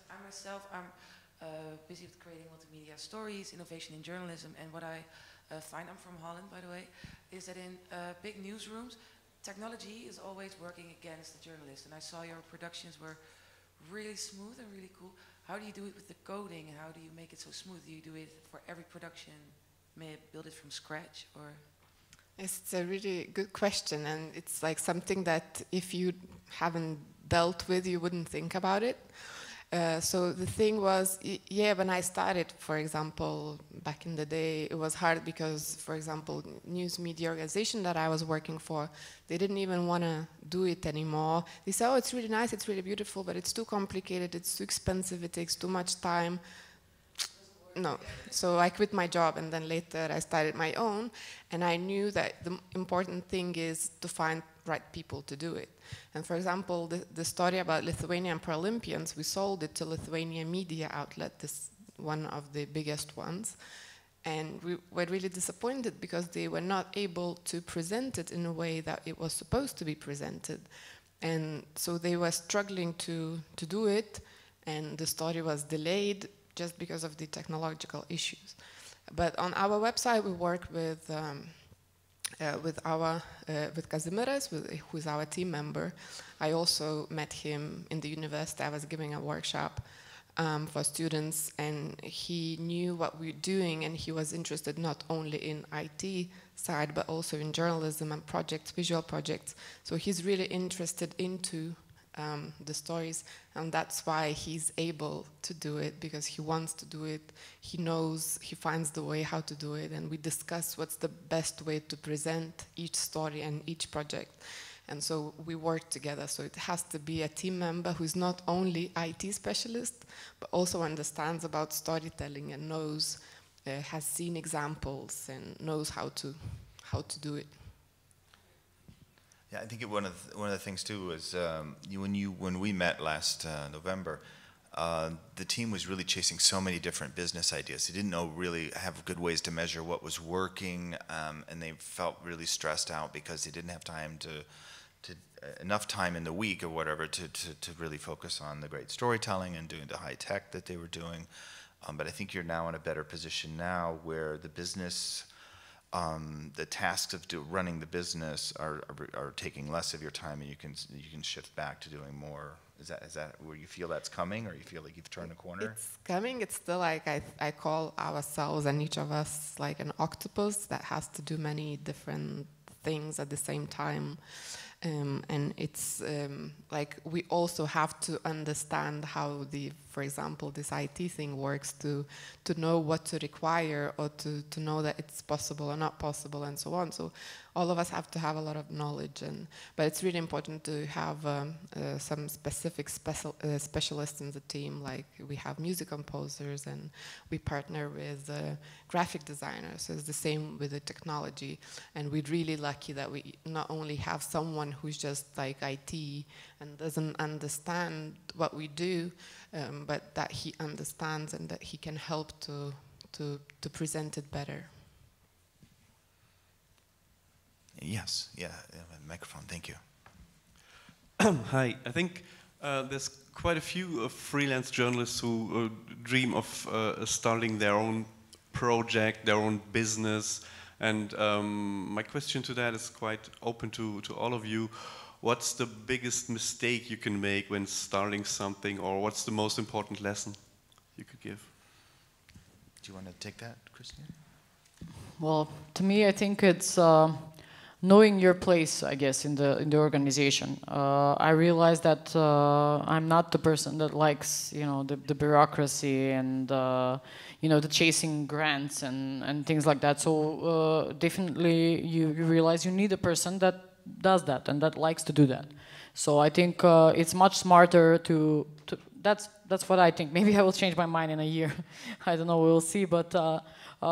I'm busy with creating multimedia stories, innovation in journalism, and what I find, I'm from Holland, by the way, is that in big newsrooms, technology is always working against the journalist. And I saw your productions were really smooth and really cool. How do you do it with the coding, and how do you make it so smooth? Do you do it for every production? May I build it from scratch, or? It's a really good question, and it's like something that if you haven't dealt with, you wouldn't think about it. So the thing was, yeah, when I started, for example, back in the day, it was hard because, for example, news media organization that I was working for, they didn't even want to do it anymore. They said, oh, it's really nice, it's really beautiful, but it's too complicated, it's too expensive, it takes too much time. No. So I quit my job, and then later I started my own, and I knew that the important thing is to find right people to do it. And for example, the story about Lithuanian Paralympians, we sold it to Lithuania media outlet, this one of the biggest ones, and we were really disappointed because they were not able to present it in a way that it was supposed to be presented. And so they were struggling to do it, and the story was delayed just because of the technological issues. But on our website, we work with Kazimieras, who is our team member. I also met him in the university. I was giving a workshop for students, and he knew what we were doing, and he was interested not only in IT side, but also in journalism and projects, visual projects. So he's really interested into the stories, and that's why he's able to do it, because he wants to do it. He knows, he finds the way how to do it, and we discuss what's the best way to present each story and each project. And so we work together. So it has to be a team member who's not only IT specialist, but also understands about storytelling and knows, has seen examples and knows how to do it. Yeah, I think one of the things too was when we met last November, the team was really chasing so many different business ideas. They didn't really have good ways to measure what was working, and they felt really stressed out because they didn't have time enough time in the week or whatever to really focus on the great storytelling and doing the high tech that they were doing. But I think you're now in a better position now where the business. The tasks of running the business are taking less of your time, and you can shift back to doing more. Is that where you feel that's coming, or you feel like you've turned a corner? It's coming. It's still like I call ourselves and each of us like an octopus that has to do many different things at the same time. And it's like we also have to understand how for example, this IT thing works to know what to require or to know that it's possible or not possible and so on. So all of us have to have a lot of knowledge, but it's really important to have some specific specialists in the team. Like we have music composers, and we partner with graphic designers. So it's the same with the technology, and we're really lucky that we not only have someone who's just like IT and doesn't understand what we do, but that he understands and that he can help to present it better. Yes, yeah, microphone, thank you. Hi, I think there's quite a few freelance journalists who dream of starting their own project, their own business, and my question to that is quite open to all of you. What's the biggest mistake you can make when starting something, or what's the most important lesson you could give? Do you want to take that, Kristina? Well, to me, I think it's knowing your place, I guess, in the organization. I realize that I'm not the person that likes, the bureaucracy and the chasing grants and things like that. So definitely, you realize you need a person that does that and that likes to do that. So I think it's much smarter to that's what I think. Maybe I will change my mind in a year. I don't know, we'll see. But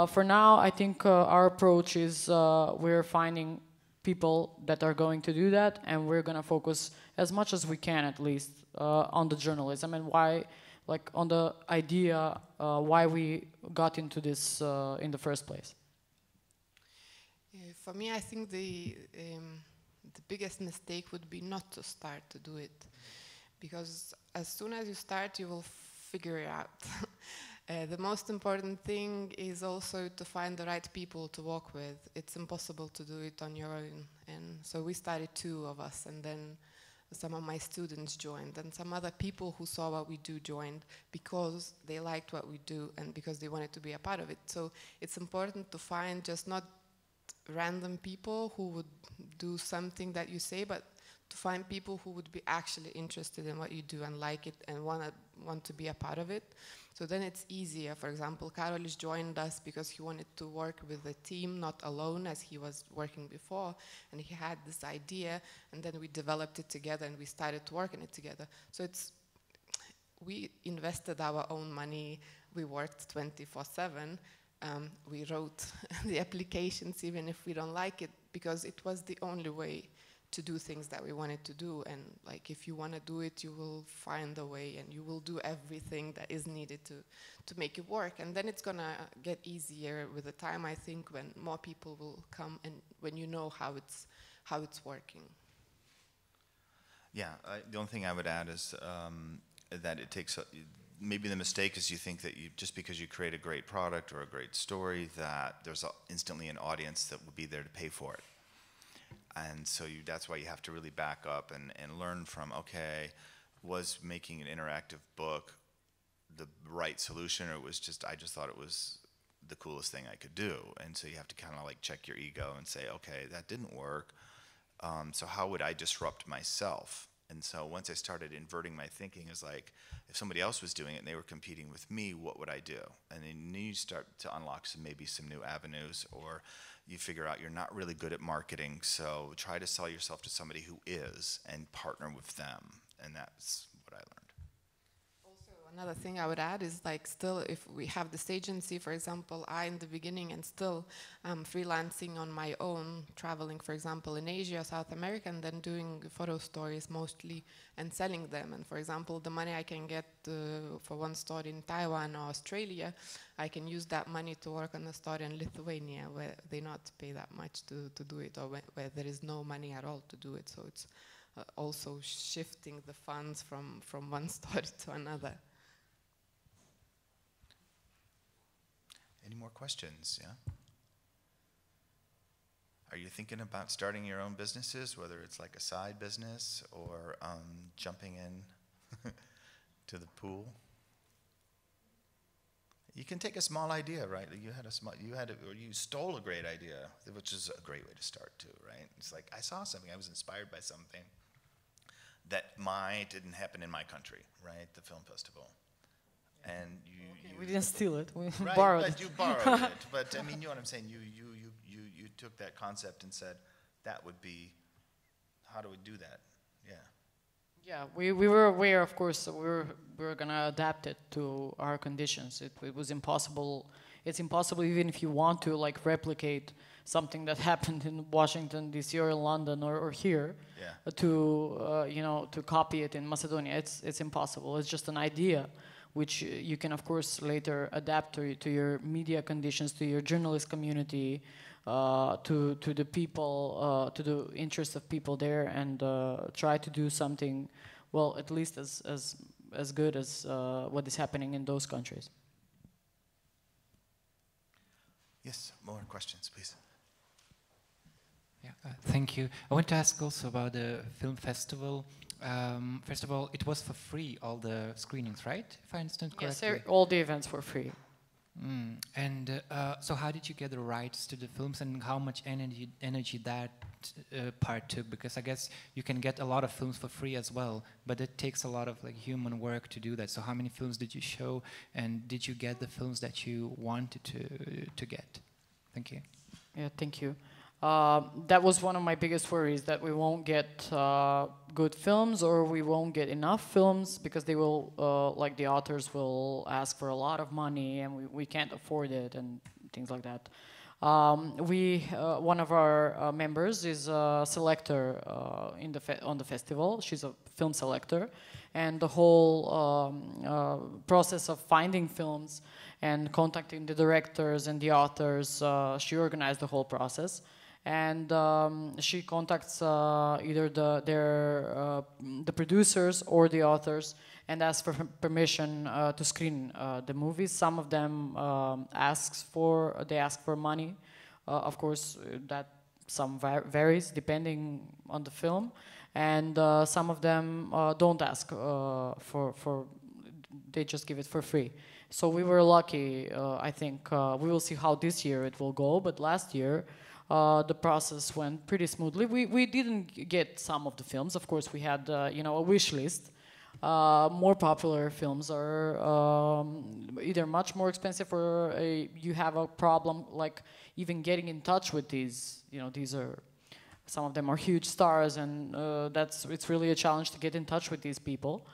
for now, I think our approach is we're finding people that are going to do that, and we're going to focus as much as we can, at least, on the journalism and why, like on the idea why we got into this in the first place. For me, I think the biggest mistake would be not to start to do it, because as soon as you start, you will figure it out. The most important thing is also to find the right people to work with. It's impossible to do it on your own, and so we started 2 of us, and then some of my students joined, and some other people who saw what we do joined because they liked what we do and because they wanted to be a part of it. So it's important to find just not random people who would do something that you say, but to find people who would be actually interested in what you do and like it and want to be a part of it. So then it's easier. For example, Karolis joined us because he wanted to work with a team, not alone as he was working before, and he had this idea, and then we developed it together and we started to work on it together. So we invested our own money, we worked 24/7, we wrote the applications even if we don't like it, because it was the only way to do things that we wanted to do. And like, if you want to do it, you will find a way and you will do everything that is needed to make it work. And then it's gonna get easier with the time, I think, when more people will come and when you know how it's working. Yeah, the only thing I would add is that it takes, maybe the mistake is you think that just because you create a great product or a great story, that there's instantly an audience that will be there to pay for it. And so that's why you have to really back up and learn from, okay, was making an interactive book the right solution, or I just thought it was the coolest thing I could do? And so you have to kind of like check your ego and say, okay, that didn't work. So how would I disrupt myself? And so once I started inverting my thinking, is like, if somebody else was doing it and they were competing with me, what would I do? And then you start to unlock maybe some new avenues, or you figure out you're not really good at marketing, so try to sell yourself to somebody who is and partner with them. And that's what I learned. Another thing I would add is, like, still, if we have this agency, for example, in the beginning, and still freelancing on my own, traveling, for example, in Asia, South America, and then doing photo stories mostly and selling them. And for example, the money I can get for one story in Taiwan or Australia, I can use that money to work on a story in Lithuania, where they not pay that much to do it, or where there is no money at all to do it. So it's also shifting the funds from one story to another. Any more questions? Yeah? Are you thinking about starting your own businesses, whether it's like a side business or jumping in to the pool? You can take a small idea, right? You stole a great idea, which is a great way to start too, right? It's like, I saw something, I was inspired by something that didn't happen in my country, right? The film festival. And we didn't steal it. We right, borrowed but it. You borrowed it. But I mean, you know what I'm saying? You took that concept and said, that would be, how do we do that? Yeah. Yeah, we were aware, of course, we were gonna adapt it to our conditions. It was impossible. It's impossible even if you want to like replicate something that happened in Washington D.C. or London or here, to copy it in Macedonia. It's impossible. It's just an idea, which you can, of course, later adapt to your media conditions, to your journalist community, to the people, to the interests of people there, and try to do something, well, at least as good as what is happening in those countries. Yes, more questions, please. Yeah, thank you. I want to ask also about the film festival. First of all, it was for free, all the screenings, right? If I understand correctly. Yes, all the events were free. And so how did you get the rights to the films, and how much energy that part took? Because I guess you can get a lot of films for free as well, but it takes a lot of like human work to do that. So how many films did you show, and did you get the films that you wanted to get? Thank you. Yeah, thank you. That was one of my biggest worries, that we won't get good films, or we won't get enough films, because they will, like the authors will ask for a lot of money, and we can't afford it, and things like that. One of our members is a selector on the festival. She's a film selector, and the whole process of finding films and contacting the directors and the authors, she organized the whole process. And she contacts either the producers or the authors and asks for permission to screen the movies. Some of them ask for money. Of course, that some varies depending on the film, and some of them don't ask for. They just give it for free. So we were lucky. I think we will see how this year it will go. But last year, the process went pretty smoothly. We didn't get some of the films. Of course, we had a wish list. More popular films are either much more expensive or you have a problem like even getting in touch with these. These are, some of them are huge stars, and it's really a challenge to get in touch with these people.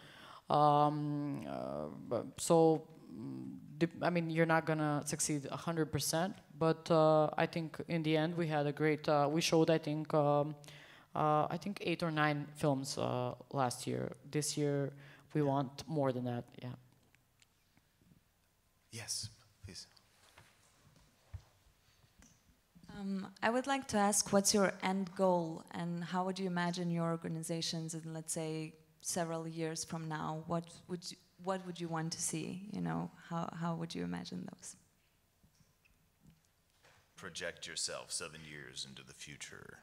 You're not gonna succeed 100%, but I think in the end we had a great. We showed, I think 8 or 9 films last year. This year we want more than that. Yeah. Yes, please. I would like to ask, what's your end goal, and how would you imagine your organizations in, let's say, several years from now? What would you want to see? How would you imagine those? Project yourself 7 years into the future.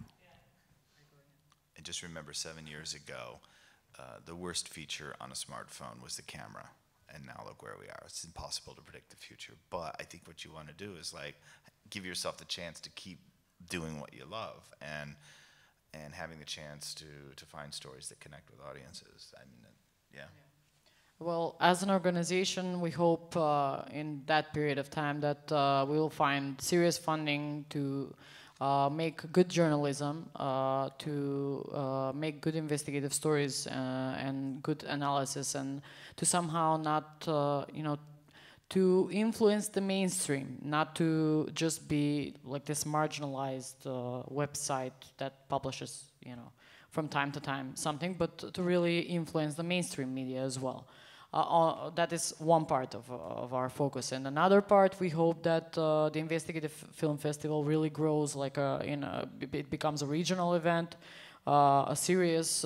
And just remember, 7 years ago, the worst feature on a smartphone was the camera. And now look where we are. It's impossible to predict the future. But I think what you want to do is give yourself the chance to keep doing what you love and having the chance to find stories that connect with audiences. Yeah. Well, as an organization, we hope in that period of time that we will find serious funding to make good journalism, to make good investigative stories and good analysis, and to somehow not, to influence the mainstream, not to just be like this marginalized website that publishes, from time to time something, but to really influence the mainstream media as well. That is one part of our focus, and another part, we hope that the Investigative Film Festival really grows, it becomes a regional event, a serious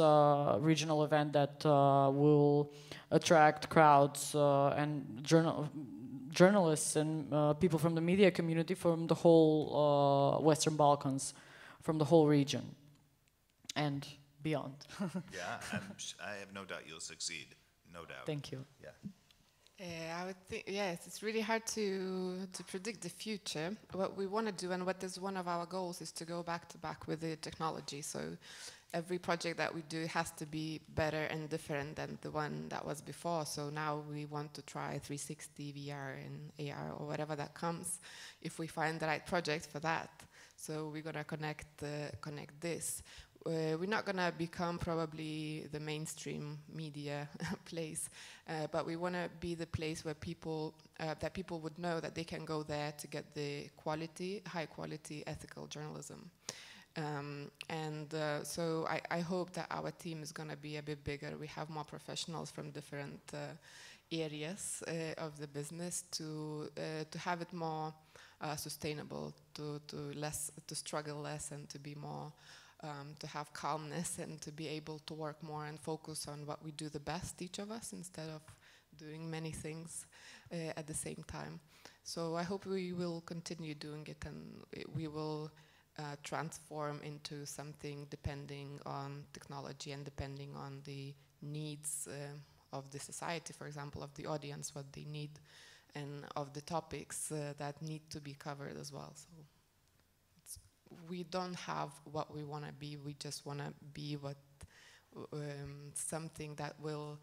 regional event that will attract crowds and journalists and people from the media community from the whole Western Balkans, from the whole region, and beyond. Yeah, I have no doubt you'll succeed. No doubt. Thank you. Yeah. I would think, yes, it's really hard to predict the future. What we want to do, and what is one of our goals, is to go back to back with the technology. So every project that we do has to be better and different than the one that was before. So now we want to try 360 VR and AR or whatever that comes, if we find the right project for that. So we're gonna connect this. We're not going to become probably the mainstream media place, but we want to be the place where people would know that they can go there to get the high quality ethical journalism. So I hope that our team is going to be a bit bigger. We have more professionals from different areas of the business to have it more sustainable, to struggle less, and to be more. To have calmness and to be able to work more and focus on what we do the best, each of us, instead of doing many things at the same time. So I hope we will continue doing it, and we will transform into something depending on technology and depending on the needs of the society, for example, of the audience, what they need, and of the topics that need to be covered as well. So we don't have what we want to be. We just want to be something that will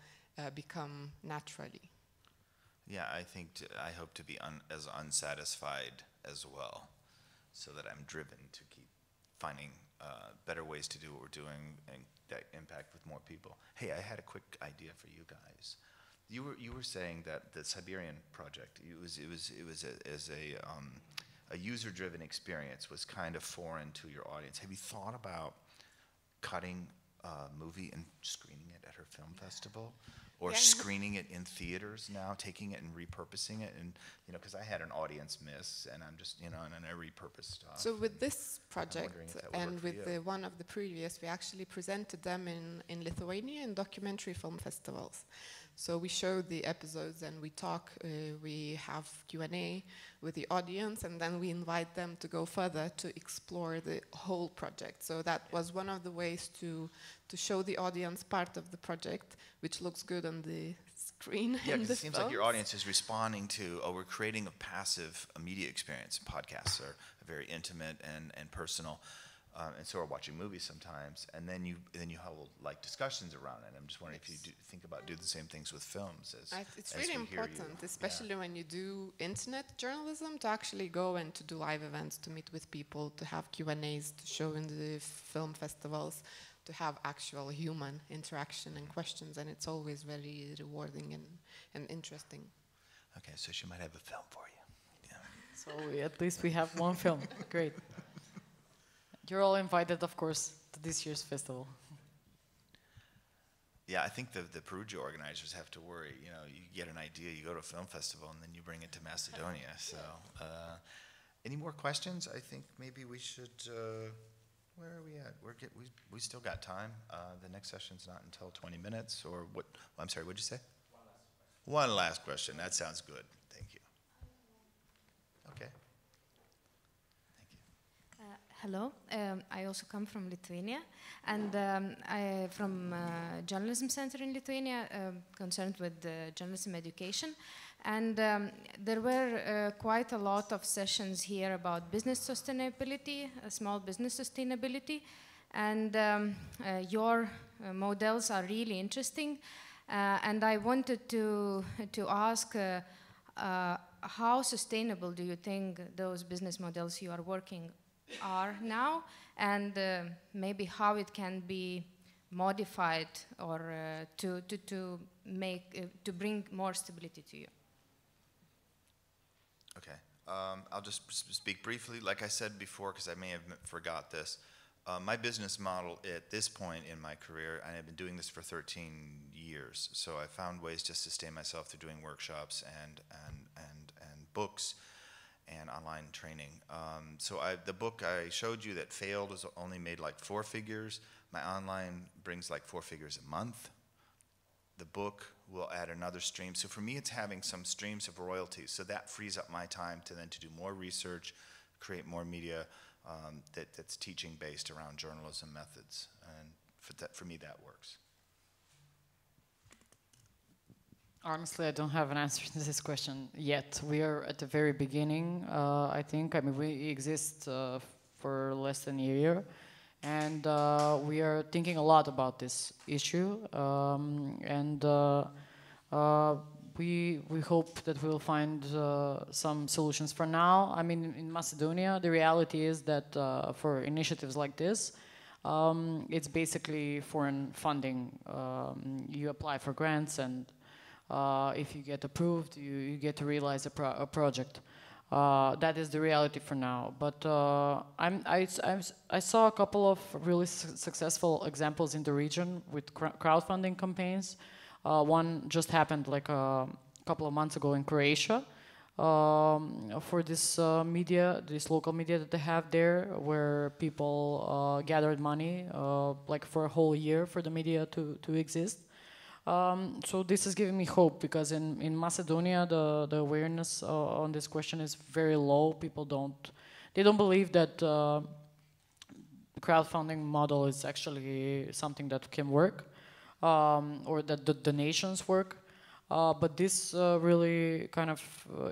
become naturally. Yeah, I hope to be as unsatisfied as well, so that I'm driven to keep finding better ways to do what we're doing and that impact with more people. Hey, I had a quick idea for you guys. You were saying that the Siberian project, a user-driven experience was kind of foreign to your audience. Have you thought about cutting a movie and screening it at her film festival? Or screening it in theaters now, taking it and repurposing it? And, because I had an audience miss, and I'm just, and I repurposed stuff. So with this project, and with one of the previous, we actually presented them in Lithuania in documentary film festivals. So we show the episodes and we talk, we have Q&A with the audience, and then we invite them to go further to explore the whole project. So that was one of the ways to show the audience part of the project, which looks good on the screen Yeah, in because the it seems like your films. audience is responding to, oh, we're creating a passive media experience. Podcasts are very intimate and personal, and so are watching movies sometimes. And then you hold like discussions around it. I'm just wondering if you think about do the same things with films as It's as really we hear you. important, especially when you do internet journalism, to actually go and to do live events, to meet with people, to have Q&As, to show in the film festivals, to have actual human interaction and questions, and it's always very rewarding and interesting. Okay, so she might have a film for you. Yeah. So at least we have one film. Great. You're all invited, of course, to this year's festival. Yeah, I think the Perugia organizers have to worry. You know, you get an idea, you go to a film festival, and then you bring it to Macedonia. So, any more questions? I think maybe we should. Where are we at? We still got time. The next session's not until 20 minutes, or what? I'm sorry. What'd you say? One last question. That sounds good. Thank you. Okay. Hello, I also come from Lithuania, and I from journalism center in Lithuania, concerned with journalism education, and there were quite a lot of sessions here about business sustainability, small business sustainability, and your models are really interesting, and I wanted to ask how sustainable do you think those business models you are working are now, and maybe how it can be modified or to bring more stability to you. Okay, I'll just speak briefly. Like I said before, because I may have forgot this, my business model at this point in my career, and I've been doing this for 13 years, so I found ways to sustain myself through doing workshops and books and online training. So the book I showed you that failed was only made like 4 figures. My online brings like 4 figures a month. The book will add another stream. So for me, it's having some streams of royalties. So that frees up my time to do more research, create more media that's teaching based around journalism methods. And for me, that works. Honestly, I don't have an answer to this question yet. We are at the very beginning, I think. I mean, we exist for less than a year, and we are thinking a lot about this issue, and we hope that we'll find some solutions. For now, I mean, in Macedonia, the reality is that for initiatives like this, it's basically foreign funding. You apply for grants, and if you get approved, you get to realize a project. That is the reality for now. But I saw a couple of really successful examples in the region with crowdfunding campaigns. One just happened like a couple of months ago in Croatia for this local media that they have there, where people gathered money like for a whole year for the media to exist. So this is giving me hope, because in Macedonia the awareness on this question is very low. People don't believe that the crowdfunding model is actually something that can work, or that the donations work. But this really kind of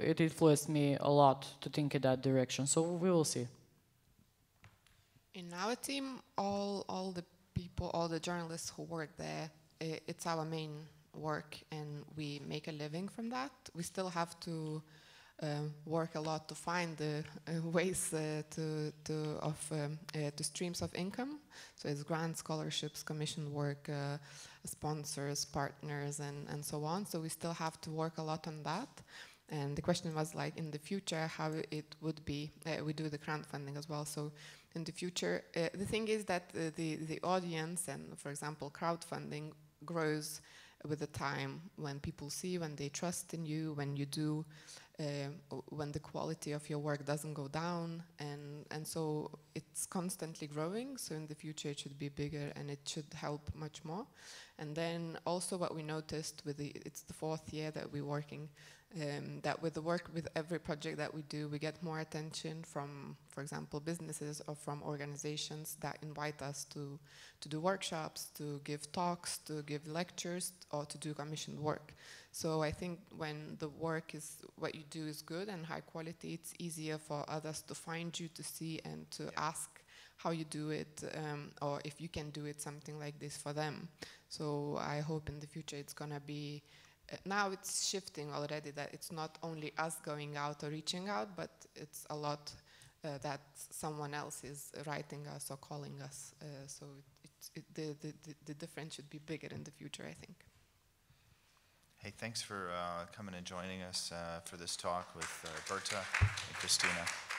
it influenced me a lot to think in that direction. So we will see. In our team, all the people, all the journalists who work there, it's our main work, and we make a living from that. We still have to work a lot to find the ways to streams of income. So it's grants, scholarships, commission work, sponsors, partners, and so on. So we still have to work a lot on that. And the question was like, in the future, how it would be. We do the crowdfunding as well. So in the future, the thing is that the audience and, for example, crowdfunding grows with the time, when people see, when they trust in you, when you do, when the quality of your work doesn't go down, and so it's constantly growing. So in the future it should be bigger, and it should help much more. And then also what we noticed it's the 4th year that we're working that with the work, with every project that we do, we get more attention from, for example, businesses or from organizations that invite us to do workshops, to give talks, to give lectures, or to do commissioned work. So I think when the work is, what you do is good and high quality, it's easier for others to find you, to see, and to ask how you do it, or if you can do it, something like this for them. So I hope in the future it's gonna be, now it's shifting already, that it's not only us going out or reaching out, but it's a lot that someone else is writing us or calling us. So the difference should be bigger in the future, I think. Hey, thanks for coming and joining us for this talk with Berta and Kristina.